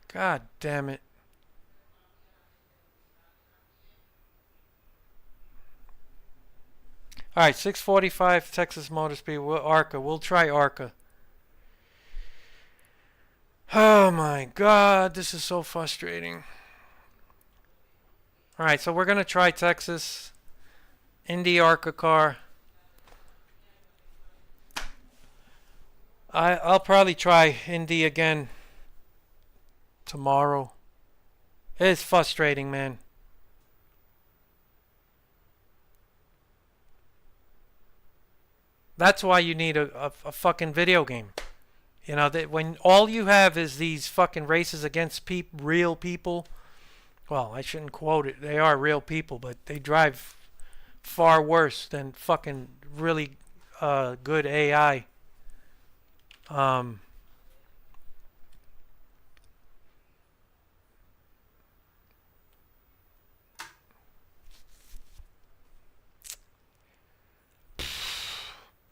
God damn it. Alright, 6:45 Texas Motor Speed. ARCA. We'll try ARCA. Oh my god, this is so frustrating. Alright, so we're going to try Texas. Indy ARCA car. I'll probably try Indy again tomorrow. It's frustrating, man. That's why you need a fucking video game. You know, that when all you have is these fucking races against real people. Well, I shouldn't quote it. They are real people, but they drive far worse than fucking really good AI.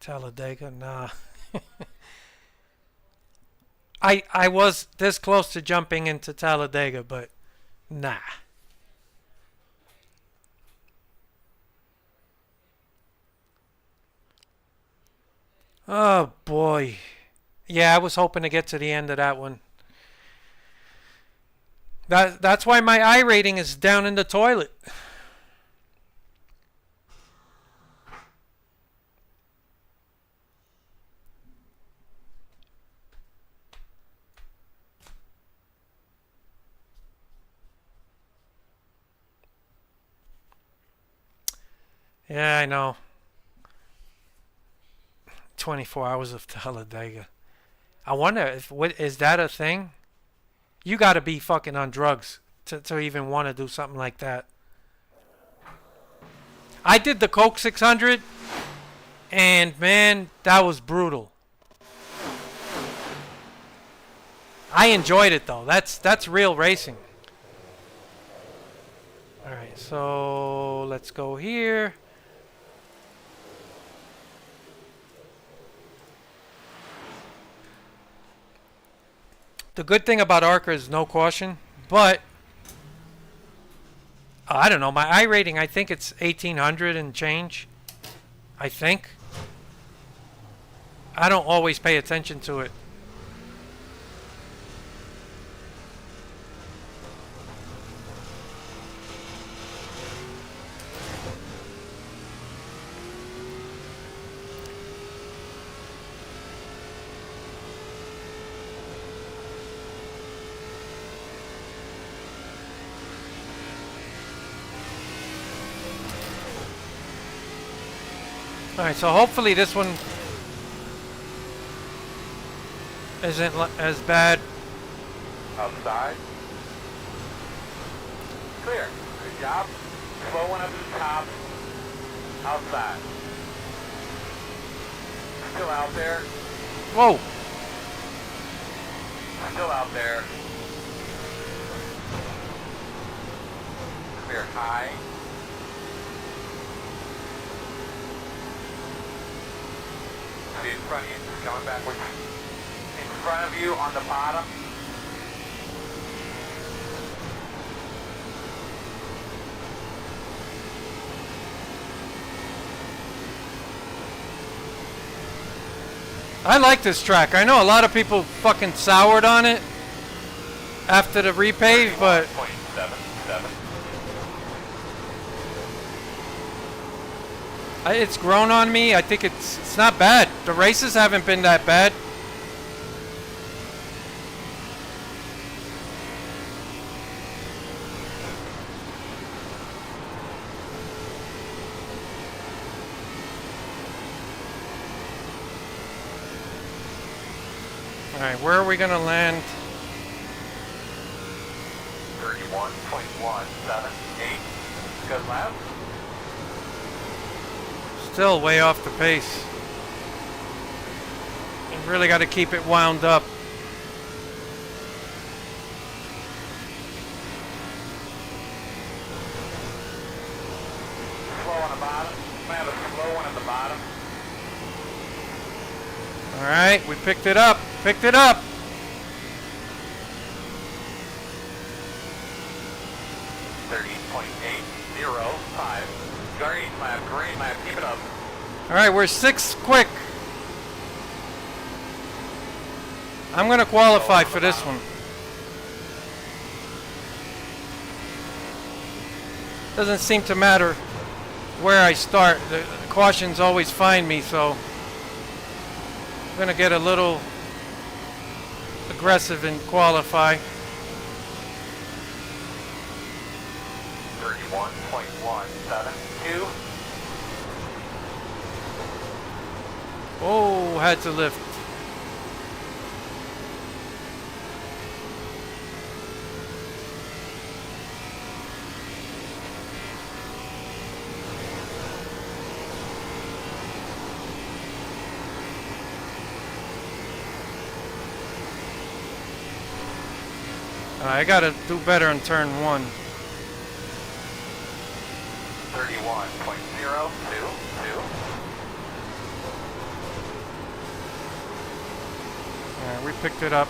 Talladega, nah. I was this close to jumping into Talladega, but nah. Oh boy. Yeah, I was hoping to get to the end of that one. That's why my I rating is down in the toilet. Yeah, I know. 24 hours of Talladega. I wonder if is that a thing? You got to be fucking on drugs to even want to do something like that. I did the Coke 600 And man, that was brutal. I enjoyed it though. That's real racing. Alright, so let's go here. The good thing about ARCA is no caution, but I don't know, my I rating, I think it's 1800 and change. I think. I don't always pay attention to it. Alright, so hopefully this one isn't as bad. Outside. Clear. Good job. Slow one up to the top. Outside. Still out there. Whoa! Still out there. Clear high. See in front of you, coming backwards. In front of you on the bottom. I like this track. I know a lot of people fucking soured on it after the repave, but 0.77. it's grown on me. I think it's not bad. The races haven't been that bad. Alright, where are we gonna land? 31.178. Good lap. Still way off the pace. You really got to keep it wound up. Slow on the bottom. Might have a slow one at the bottom. Alright, we picked it up. Picked it up. Green lap, keep it up. Alright, we're 6 quick. I'm gonna qualify for this one. Doesn't seem to matter where I start. The cautions always find me, so I'm gonna get a little aggressive and qualify. 31.172. Oh, had to lift. I gotta do better in turn 1. 31.022. We picked it up.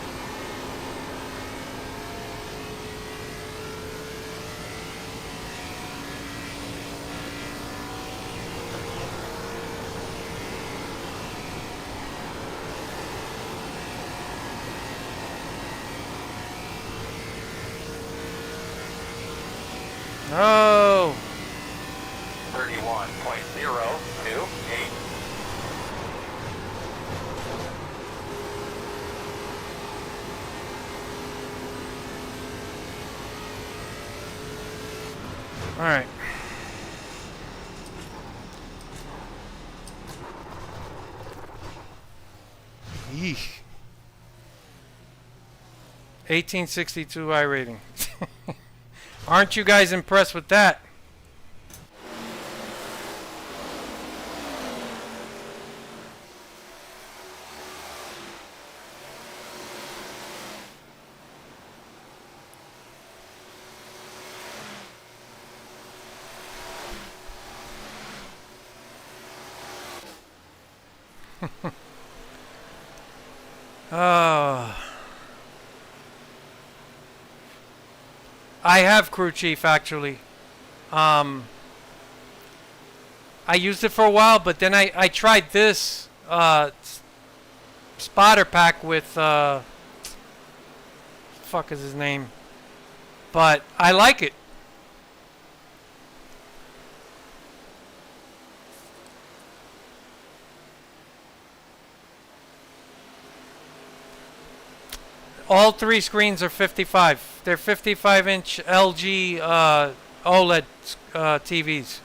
Oh! 31.028. All right. Yeesh. 1862 I rating. Aren't you guys impressed with that? I have crew chief actually. I used it for a while, but then I tried this spotter pack with fuck is his name, but I like it. All three screens are 55. They're 55-inch LG OLED TVs.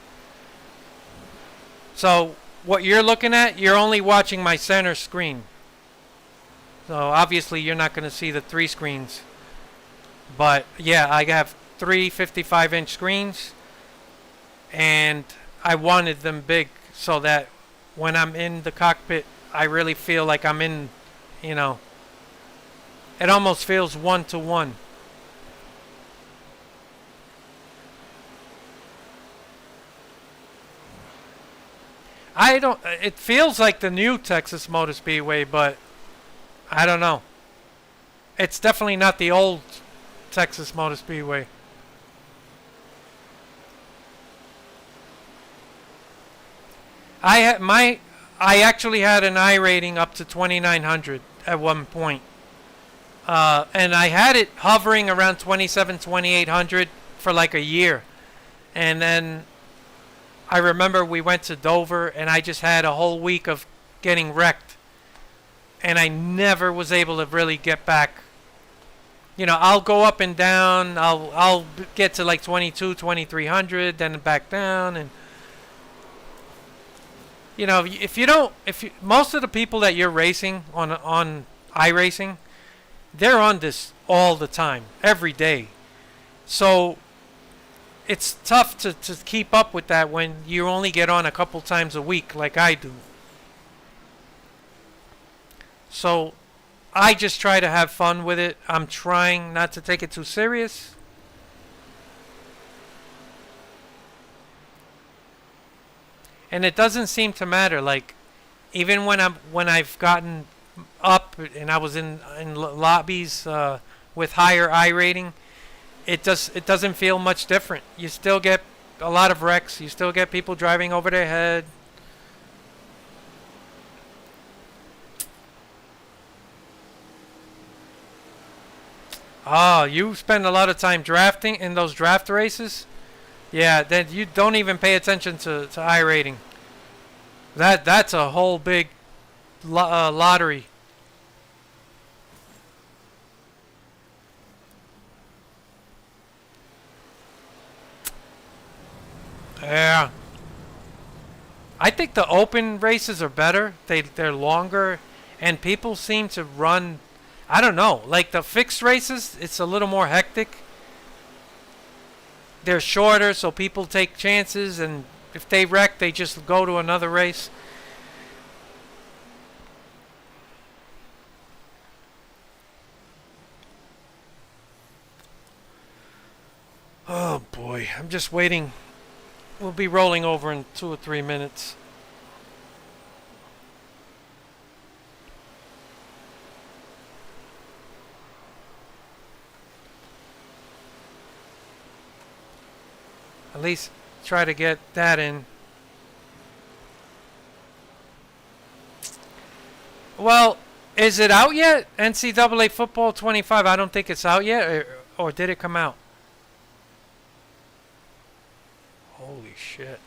So what you're looking at, you're only watching my center screen. So obviously you're not going to see the three screens. But yeah, I have three 55-inch screens. And I wanted them big so that when I'm in the cockpit, I really feel like I'm in, you know, it almost feels one-to-one. It feels like the new Texas Motor Speedway, but I don't know. It's definitely not the old Texas Motor Speedway. I actually had an iRating up to 2900 at one point. And I had it hovering around 2800 for like a year. And then I remember we went to Dover and I just had a whole week of getting wrecked. And I never was able to really get back. You know, I'll go up and down. I'll get to like 2300, then back down. And, you know, most of the people that you're racing on iRacing, they're on this all the time, every day. So it's tough to keep up with that when you only get on a couple times a week like I do. So I just try to have fun with it. I'm trying not to take it too serious. And it doesn't seem to matter. Like, even when I've gotten up and I was in lobbies with higher iRating, it doesn't feel much different. You still get a lot of wrecks. You still get people driving over their head. Oh, you spend a lot of time drafting in those draft races? Yeah, then you don't even pay attention to iRating. That's a whole big lottery. Yeah. I think the open races are better. They're longer, and people seem to run. I don't know. Like the fixed races, it's a little more hectic. They're shorter, so people take chances, and if they wreck, they just go to another race. Oh boy, I'm just waiting. We'll be rolling over in 2 or 3 minutes. At least try to get that in. Well, is it out yet? NCAA Football 25. I don't think it's out yet. Or did it come out? Holy shit.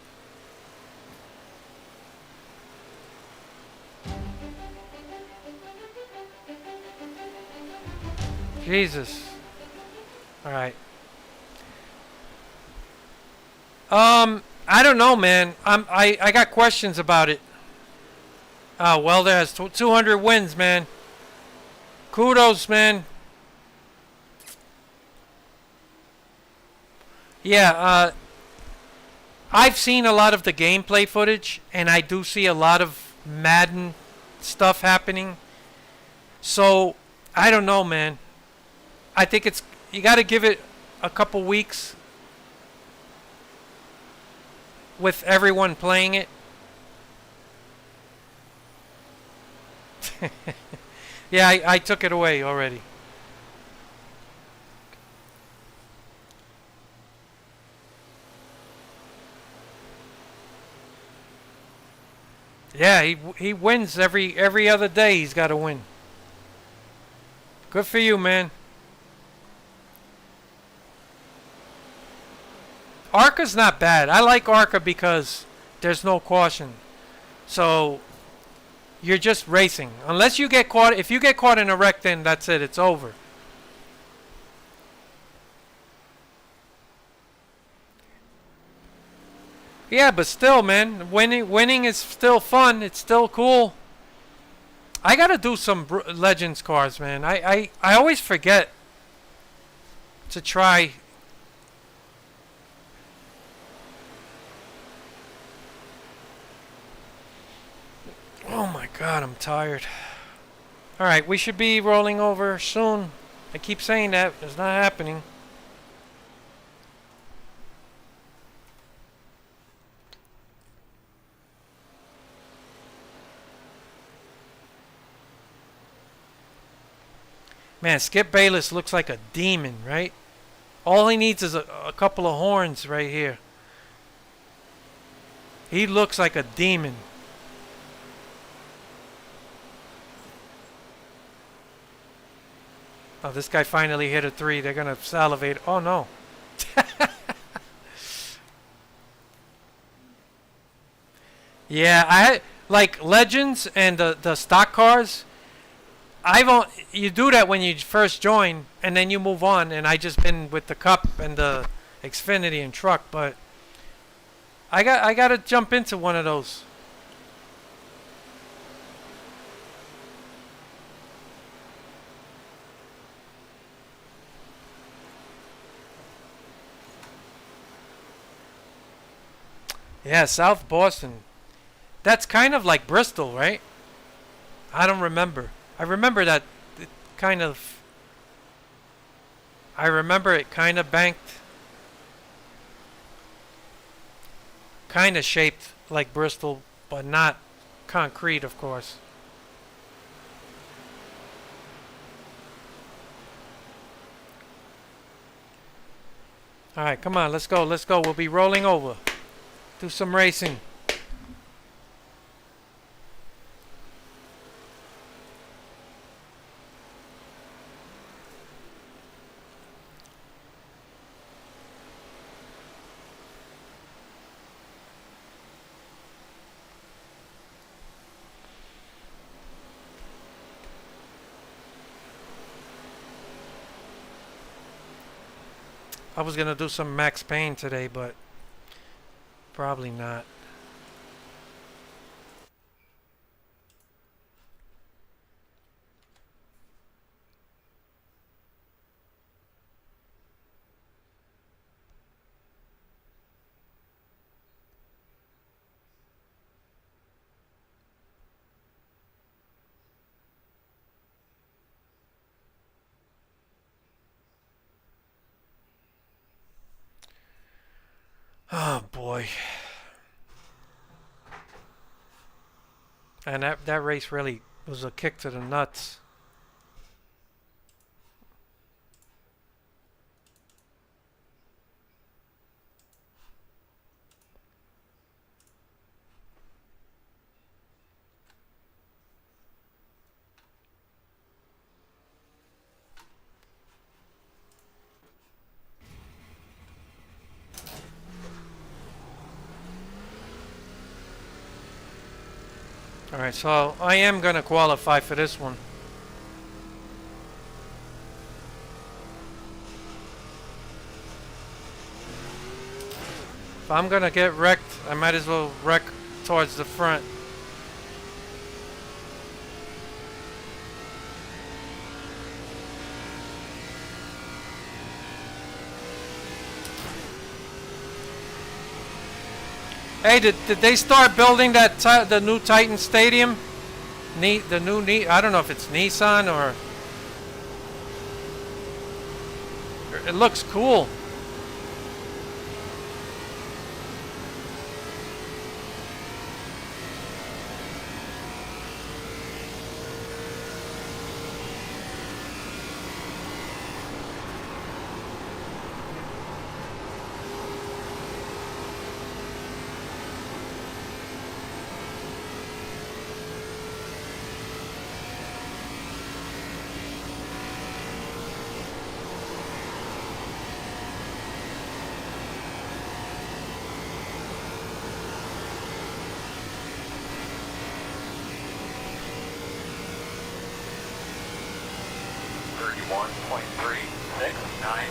Jesus. Alright. I don't know, man. I got questions about it. Welder has 200 wins, man. Kudos, man. Yeah, I've seen a lot of the gameplay footage, and I do see a lot of Madden stuff happening. So, I don't know, man. I think you got to give it a couple weeks with everyone playing it. Yeah, I took it away already. Yeah, he wins every other day. He's got to win. Good for you, man. Arca's not bad. I like Arca because there's no caution. So you're just racing. Unless you get caught, if you get caught in a wreck, then that's it. It's over. Yeah, but still, man, winning is still fun. It's still cool. I gotta do some Legends cars, man. I always forget to try. Oh my God, I'm tired. All right, we should be rolling over soon. I keep saying that. It's not happening. Man, Skip Bayless looks like a demon, right? All he needs is a couple of horns right here. He looks like a demon. Oh, this guy finally hit a 3. They're going to salivate. Oh, no. Yeah, like Legends and the stock cars. You do that when you first join, and then you move on. And I just been with the Cup and the Xfinity and truck, but I got to jump into one of those. Yeah, South Boston. That's kind of like Bristol, right? I don't remember. I remember that it kind of... I remember it kind of banked. Kind of shaped like Bristol, but not concrete, of course. Alright, come on, let's go, let's go. We'll be rolling over. Do some racing. I was gonna do some Max Payne today, but probably not. Oh boy. And that race really was a kick to the nuts. Alright, so I am going to qualify for this one. If I'm going to get wrecked, I might as well wreck towards the front. Hey, did they start building that the new Titan Stadium? The new I don't know if it's Nissan or it looks cool. 31.369.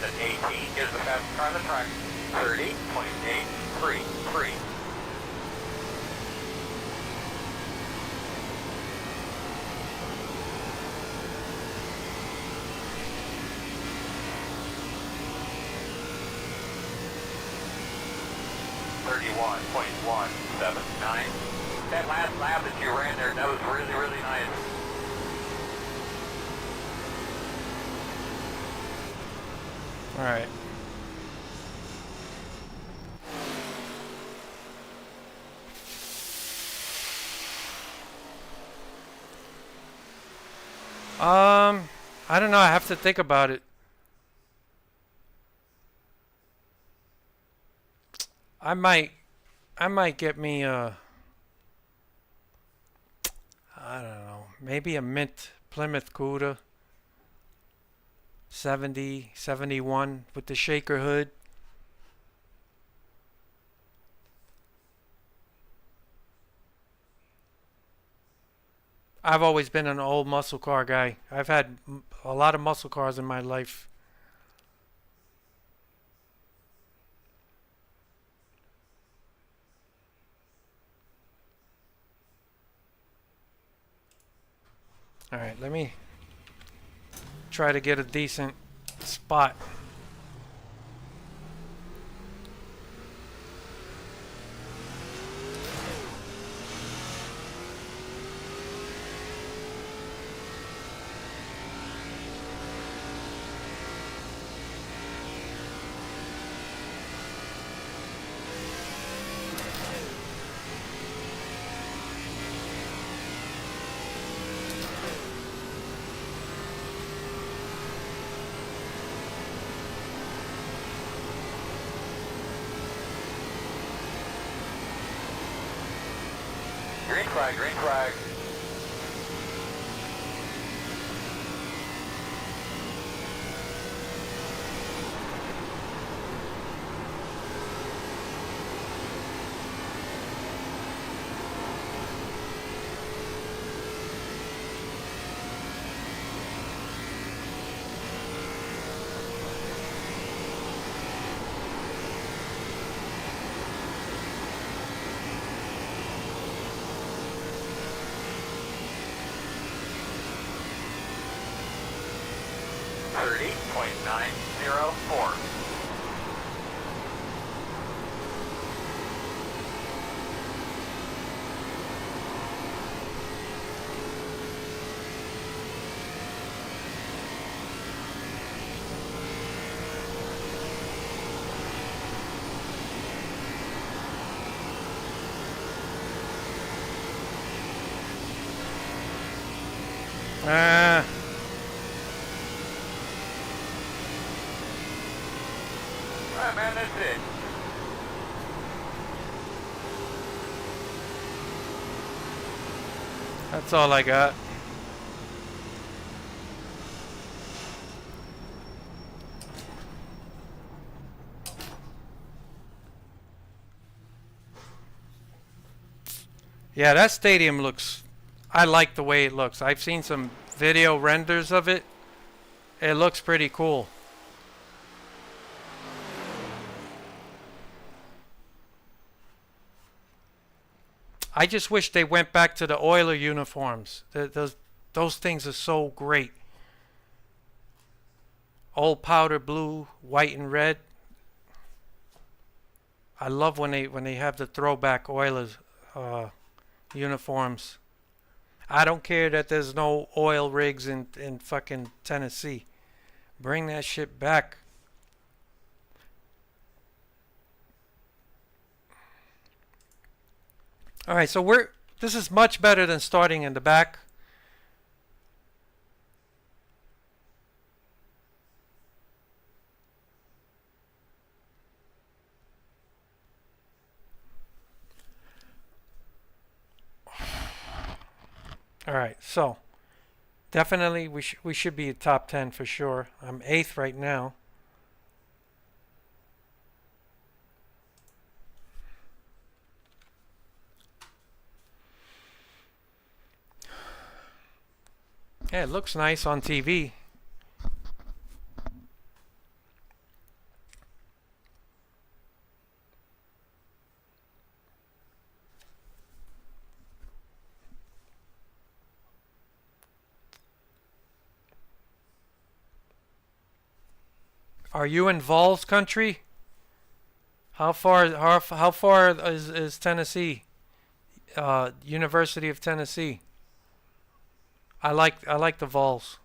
Then 18 is the fastest car on the track. 30.833. .179. That last lap that you ran there, that was really, really nice. All right. I don't know. I have to think about it. I might get me a, I don't know, maybe a mint Plymouth Cuda 70, 71 with the shaker hood. I've always been an old muscle car guy. I've had a lot of muscle cars in my life. All right, let me try to get a decent spot. Green flag, green flag. .904. Alright, man, that's it. That's all I got. Yeah, that stadium looks, I like the way it looks. I've seen some video renders of it. It looks pretty cool. I just wish they went back to the Oiler uniforms. Those things are so great. Old powder blue, white and red. I love when they have the throwback Oilers uniforms. I don't care that there's no oil rigs in fucking Tennessee. Bring that shit back. All right, so this is much better than starting in the back. All right, so definitely we should be a top 10 for sure. I'm 8th right now. Yeah, it looks nice on TV. Are you in Vols country? How far is Tennessee? University of Tennessee. I like the Vols.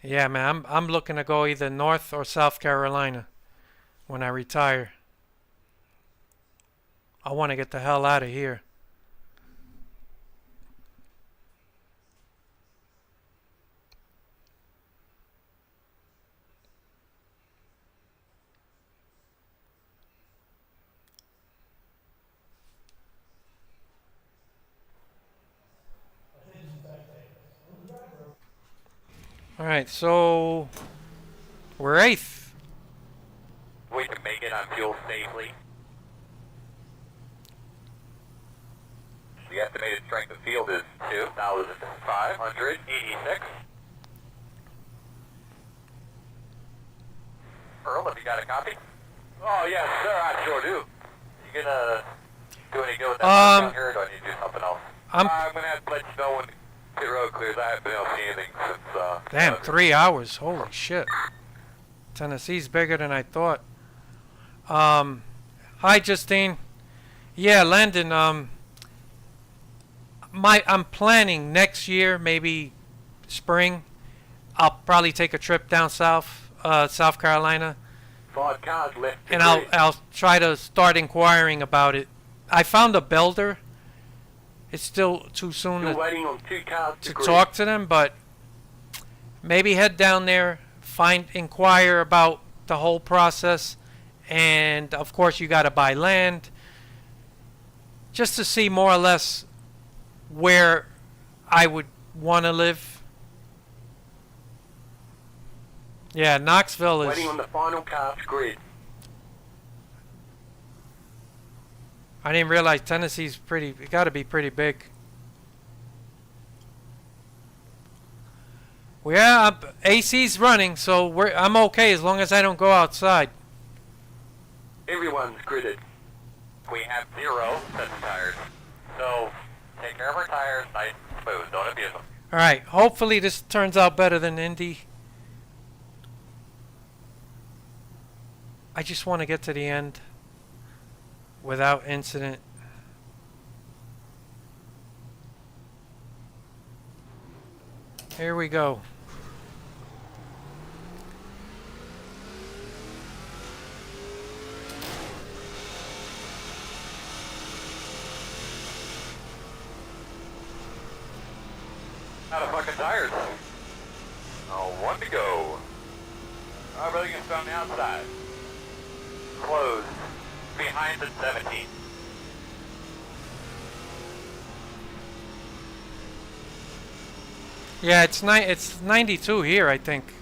Yeah, man, I'm looking to go either North or South Carolina when I retire. I want to get the hell out of here. All right, so we're 8th. We can make it on fuel safely. The estimated strength of field is 2,586. Earl, have you got a copy? Oh, yes, sir, I sure do. You gonna do any good with that down here, or do I need to do something else? I'm gonna have to let you know when the road clears. I haven't been able to see anything since, Damn, 3 hours. Holy shit. Tennessee's bigger than I thought. Hi, Justine. Yeah, Landon, I'm planning next year, maybe spring. I'll probably take a trip down south, South Carolina, and I'll try to start inquiring about it. I found a builder. It's still too soon to talk to them, but maybe head down there, inquire about the whole process, and of course you got to buy land, just to see more or less where I would want to live. Yeah, Knoxville is. Waiting on the final cops grid. I didn't realize Tennessee's pretty. It got to be pretty big. Well, yeah, AC's running, so I'm okay as long as I don't go outside. Everyone's gridded. We have 0 sets of tires, so take care of our tires, nice and smooth. Don't abuse them. All right. Hopefully this turns out better than Indy. I just want to get to the end without incident. Here we go. Out of fucking tires. Oh, 1 to go. Everything is on the outside. Closed. Behind the 17. Yeah, it's 92 here, I think.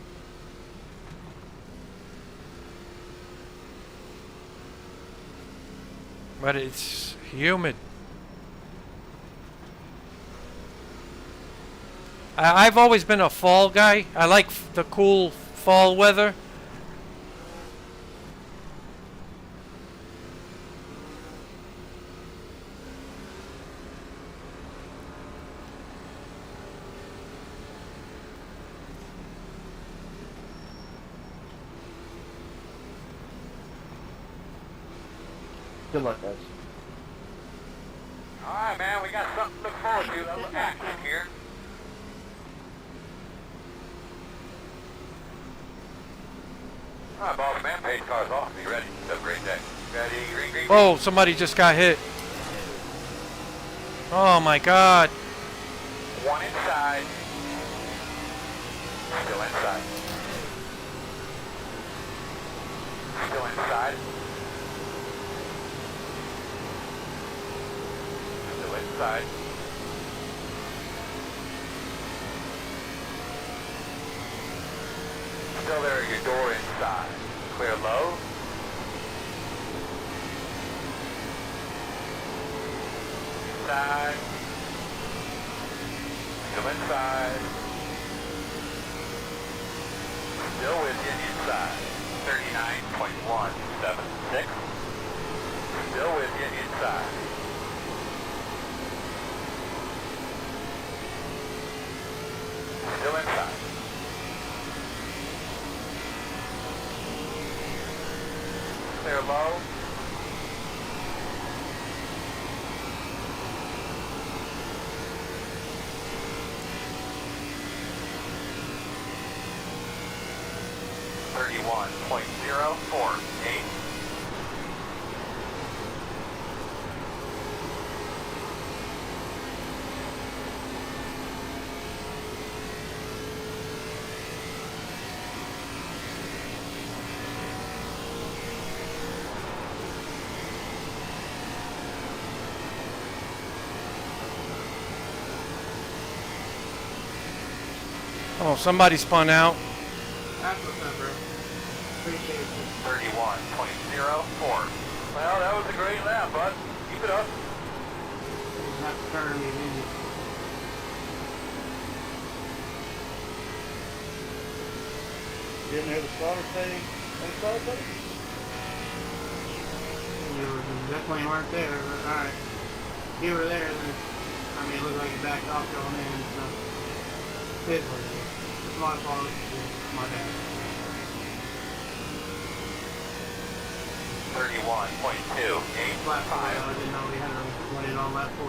But it's humid. I've always been a fall guy. I like the cool fall weather. Good luck, guys. Alright, man, we got something to look forward to. A little action here. Alright, boss man, pace car's off. Be ready. Have a great day. Ready, green, green. Oh, somebody just got hit. Oh my god. One inside. Still inside. Still inside. Still inside. Still there at your door inside. Clear low. Inside. Still inside. Still with you inside. 39.176. Still with you inside. Still inside. Clear low. .048. Oh, somebody spun out. That's what's up, bro. Appreciate it. 31.04. Well, that was a great lap, bud. Keep it up. You have to turn me in. Didn't hear the starter say unstart button? You definitely weren't there, but alright. You were there, then, I mean, it looked like you backed off going in, so. It is what it is. It's my fault. It's my bad. 31.28. Flat 4, I didn't know we had to win it on lap 4.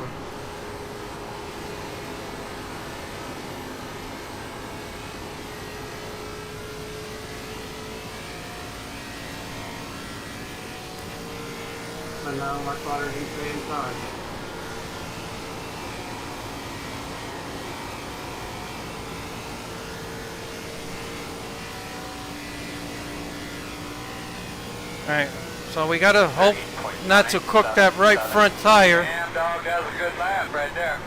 But no, my spotter didn't stay inside. Alright, so we gotta hope not to cook that right front tire. Damn dog, that was a good lap right there.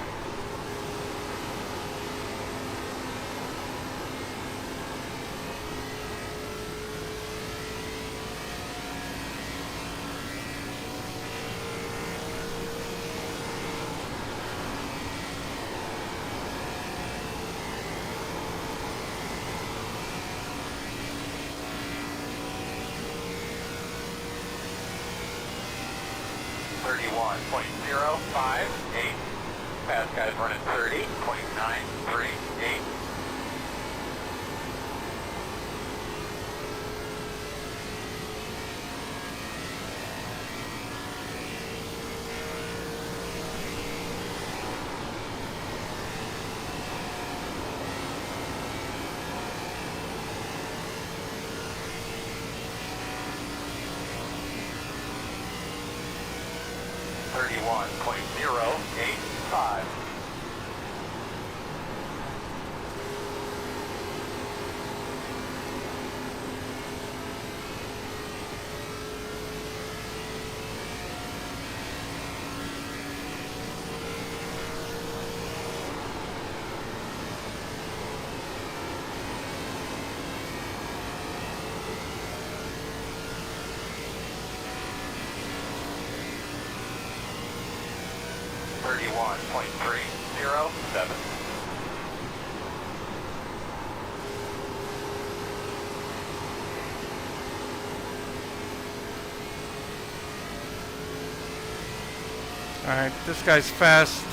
.058. Fast guys running 30.938. .085. .307. Alright, this guy's fast.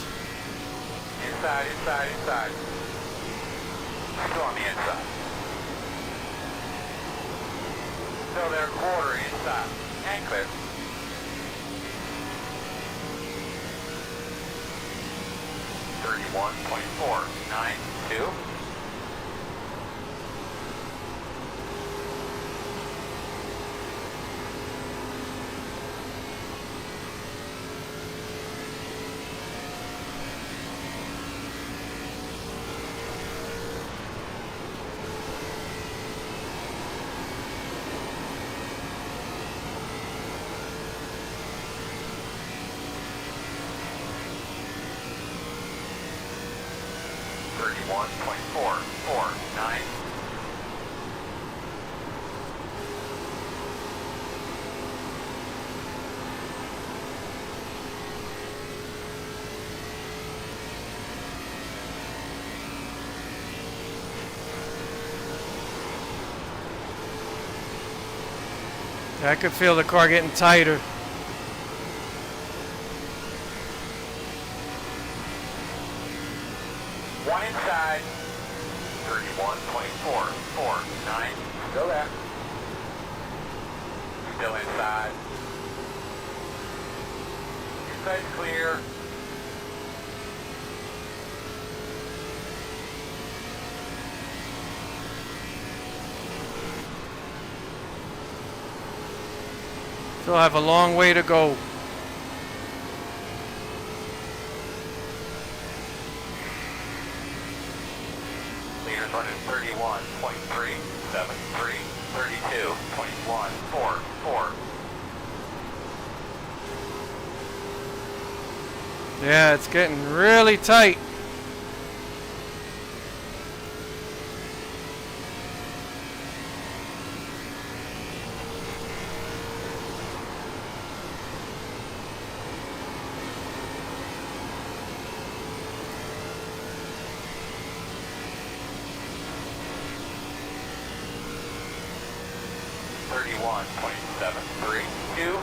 Inside, inside, inside. Still on the inside. Still there, quarter inside. And clear. .492. .449. I could feel the car getting tighter. One inside. 31.449. Still there. Still inside. Inside's clear. Still have a long way to go. Leaders running 31.373, 32.144. Yeah, it's getting really tight. .732.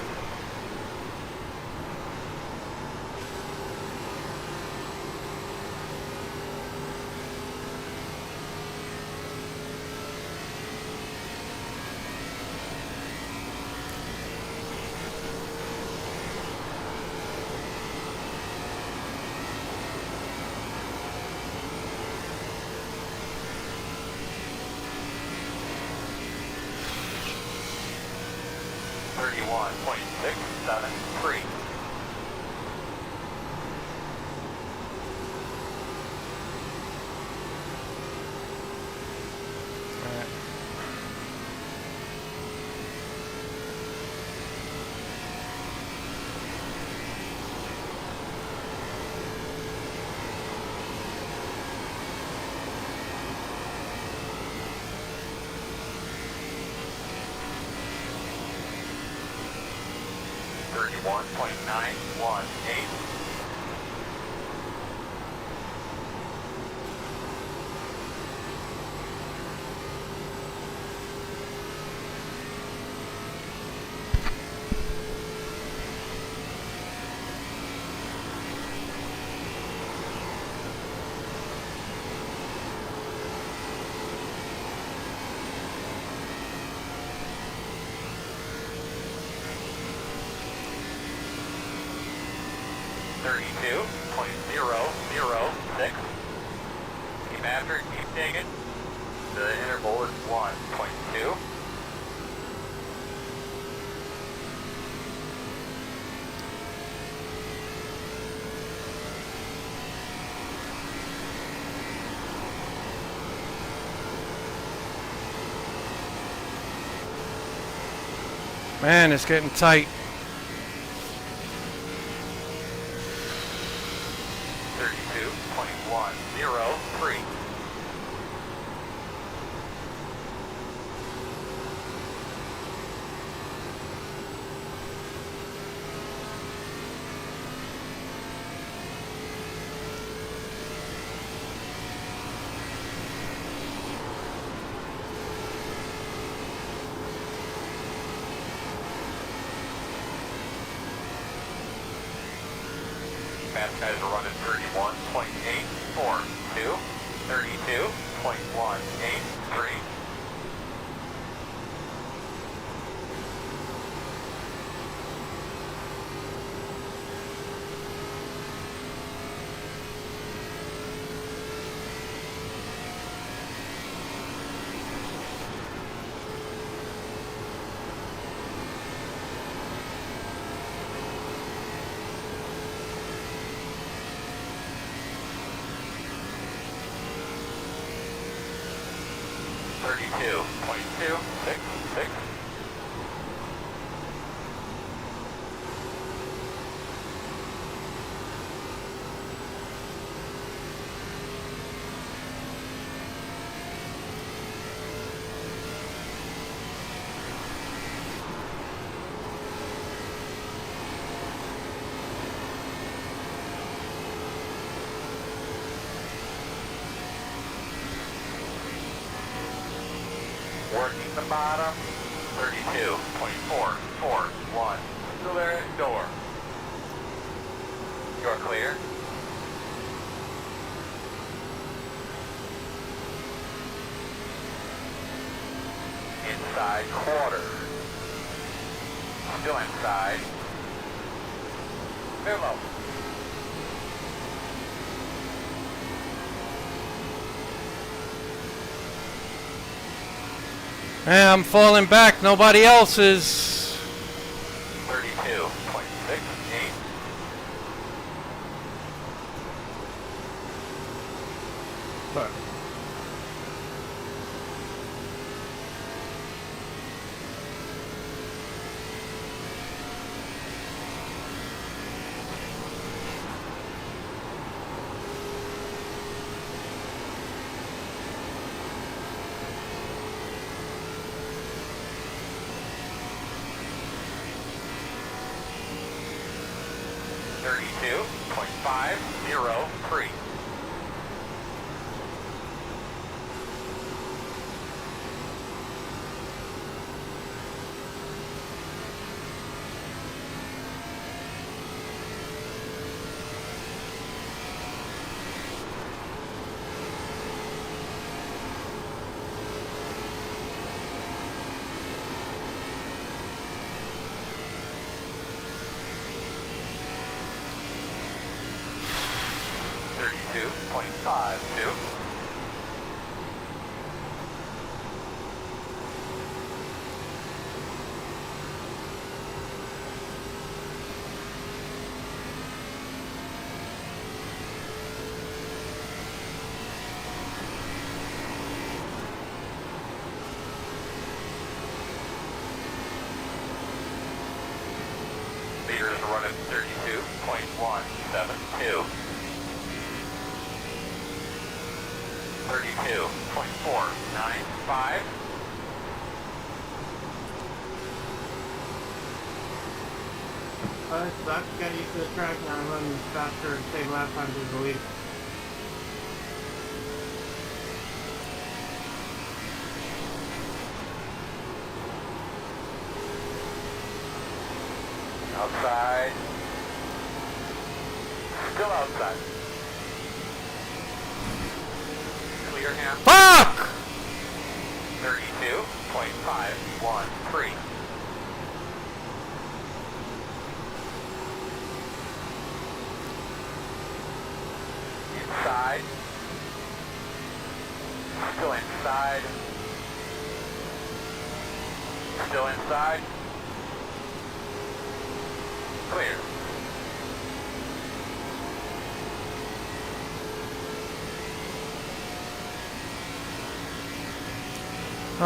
.673. .918. .006. Keep after it, keep digging. The interval is 1.2. Man, it's getting tight. 32.103. Fast guys are running 31.842, 32.183. .266. Working the bottom. 32.441. Still there at door. You're clear. Inside quarter. Still inside. Very low. Yeah, I'm falling back. Nobody else is. 32.68. Sorry. .503. .52. Meters are running 32.172. 32.495. That sucks. Got used to the track now. I'm running faster and save lap time to the lead. Outside. Still outside. Clear hand. Fuck! 32.513. Inside. Still inside. Still inside. Clear.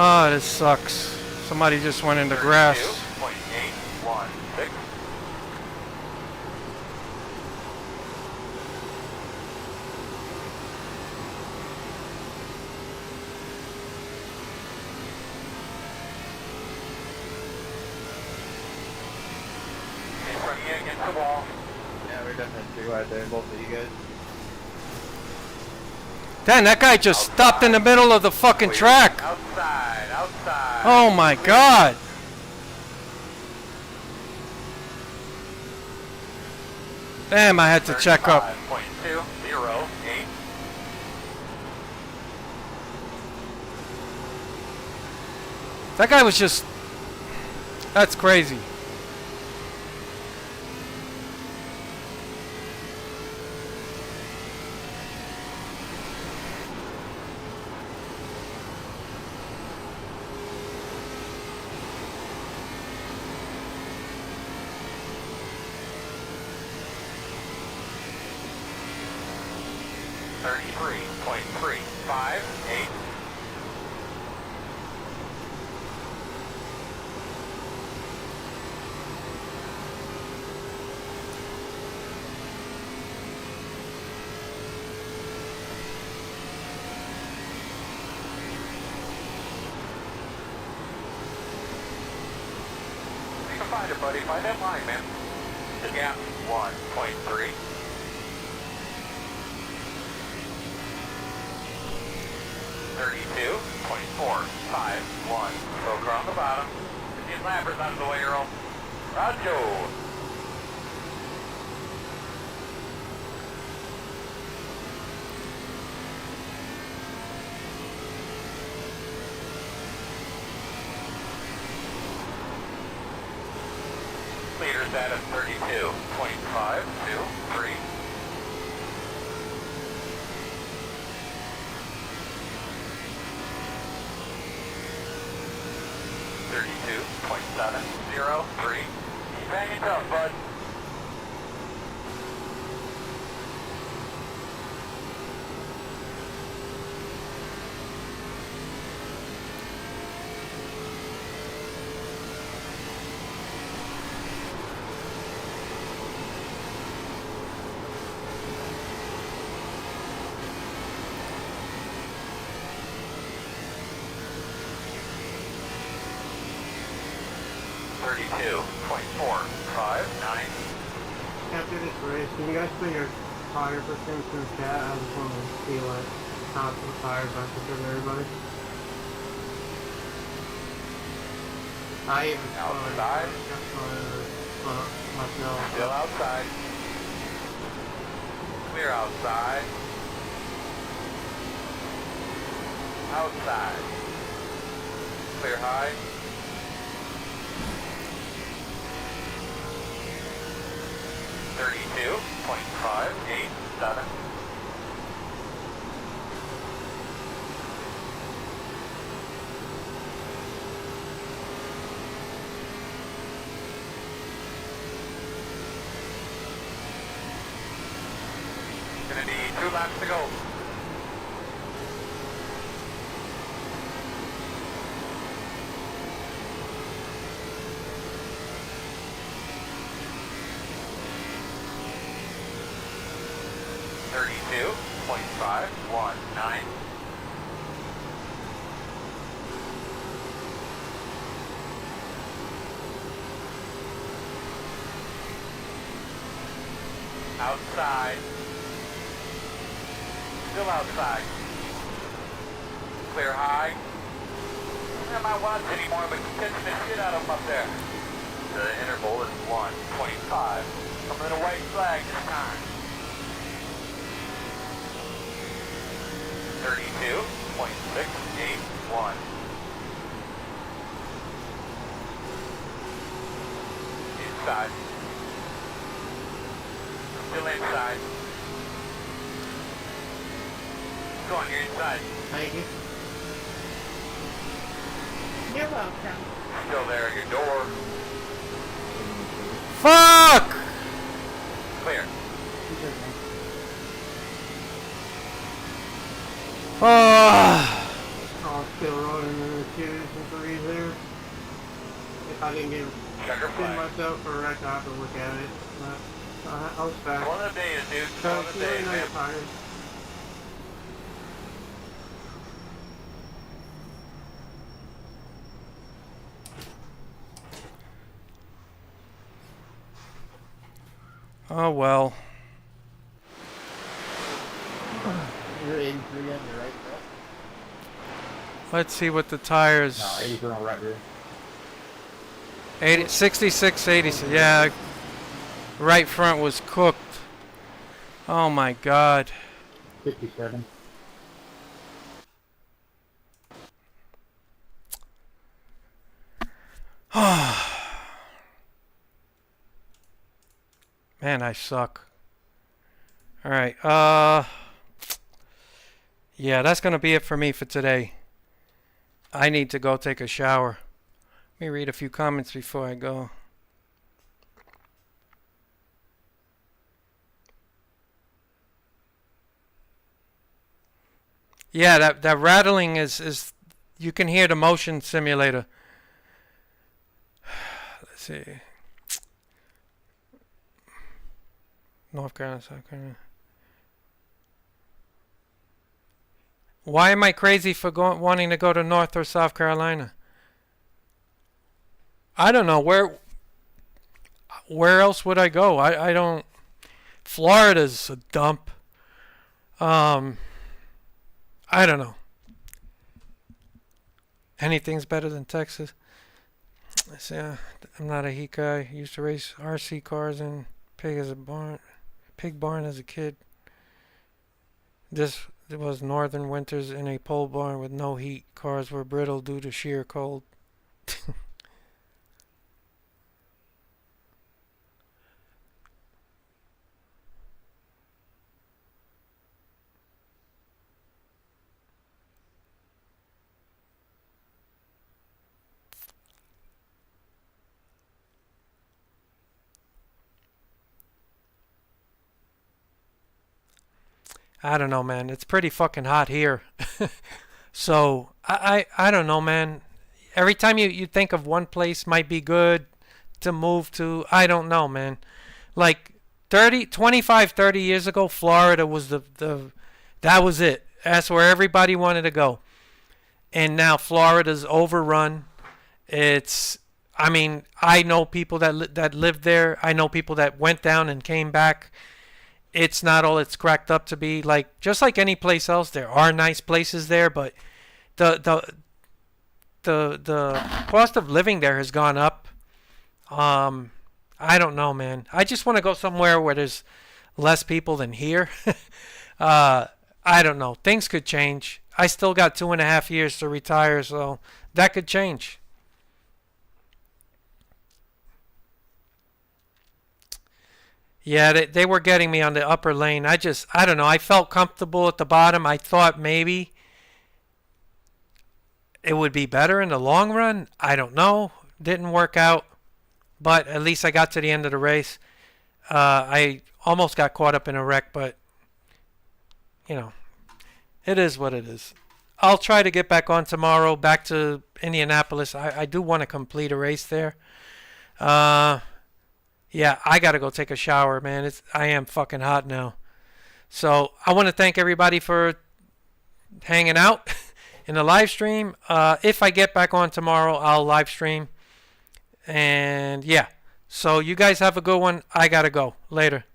Oh, this sucks. Somebody just went in the grass. 32.816. In front of you against the wall. Yeah, we're definitely right there, both of you guys. Damn, that guy just stopped in the middle of the fucking track. Outside, outside. Oh my god. Damn, I had to check up. 35.208. That guy was just... That's crazy. .358. You can find it, buddy. Find that line, man. The gap 1.3. 32.451. Poker on the bottom. these lappers out of the way, Earl. Roger. Leader status 32.523. 32.703. Keep hanging tough, bud. After this race, can you guys put your tire percent in the chat? I just want to see what how the tires are for everybody. I even outside. Myself. Still outside. Clear outside. Outside. Clear high. 32.587. Gonna need 2 laps to go. .519. Outside. Still outside. Clear high. I might want anymore, but catching the shit out of them up there. The interval is 125. I'm in a white flag this time. 32.681. Inside. Still inside. Go on, you're inside. Thank you. You're welcome. Still there at your door. Fuck! Clear. I'll still rolling in the 2s and 3s there. If I didn't get Checker flag. myself for a wreck, I'll have to look at it. But I was fast. One of the days, dude. So, One of the days, man. tires. Oh well. You're 83 on your right, bro? Let's see what the tires. No, 83 on the right rear. 80, 66, 86. Yeah, right front was cooked. Oh my God. 57. Man, I suck. All right. Yeah, that's gonna be it for me for today. I need to go take a shower. Let me read a few comments before I go. Yeah, that rattling is you can hear the motion simulator. Let's see. North Carolina, South Carolina. Why am I crazy for wanting to go to North or South Carolina? I don't know. Where else would I go? I don't. Florida's a dump. I don't know. Anything's better than Texas. See, I'm not a heat guy. Used to race RC cars and pig barn as a kid. This was northern winters in a pole barn with no heat. Cars were brittle due to sheer cold. I don't know, man. It's pretty fucking hot here. So, I don't know, man. Every time you think of one place might be good to move to, I don't know, man. Like 25, 30 years ago, Florida was that was it. That's where everybody wanted to go. And now Florida's overrun. I mean, I know people that lived there. I know people that went down and came back. It's not all it's cracked up to be. Like just like any place else, there are nice places there, but the cost of living there has gone up. I don't know, man. I just want to go somewhere where there's less people than here. I don't know. Things could change. I still got 2.5 years to retire, so that could change. Yeah, they were getting me on the upper lane. I don't know. I felt comfortable at the bottom. I thought maybe it would be better in the long run. I don't know. Didn't work out. But at least I got to the end of the race. I almost got caught up in a wreck, but, you know, it is what it is. I'll try to get back on tomorrow, back to Indianapolis. I do want to complete a race there. Yeah, I got to go take a shower, man. I am fucking hot now. So I want to thank everybody for hanging out in the live stream. If I get back on tomorrow, I'll live stream. And yeah, so you guys have a good one. I got to go. Later.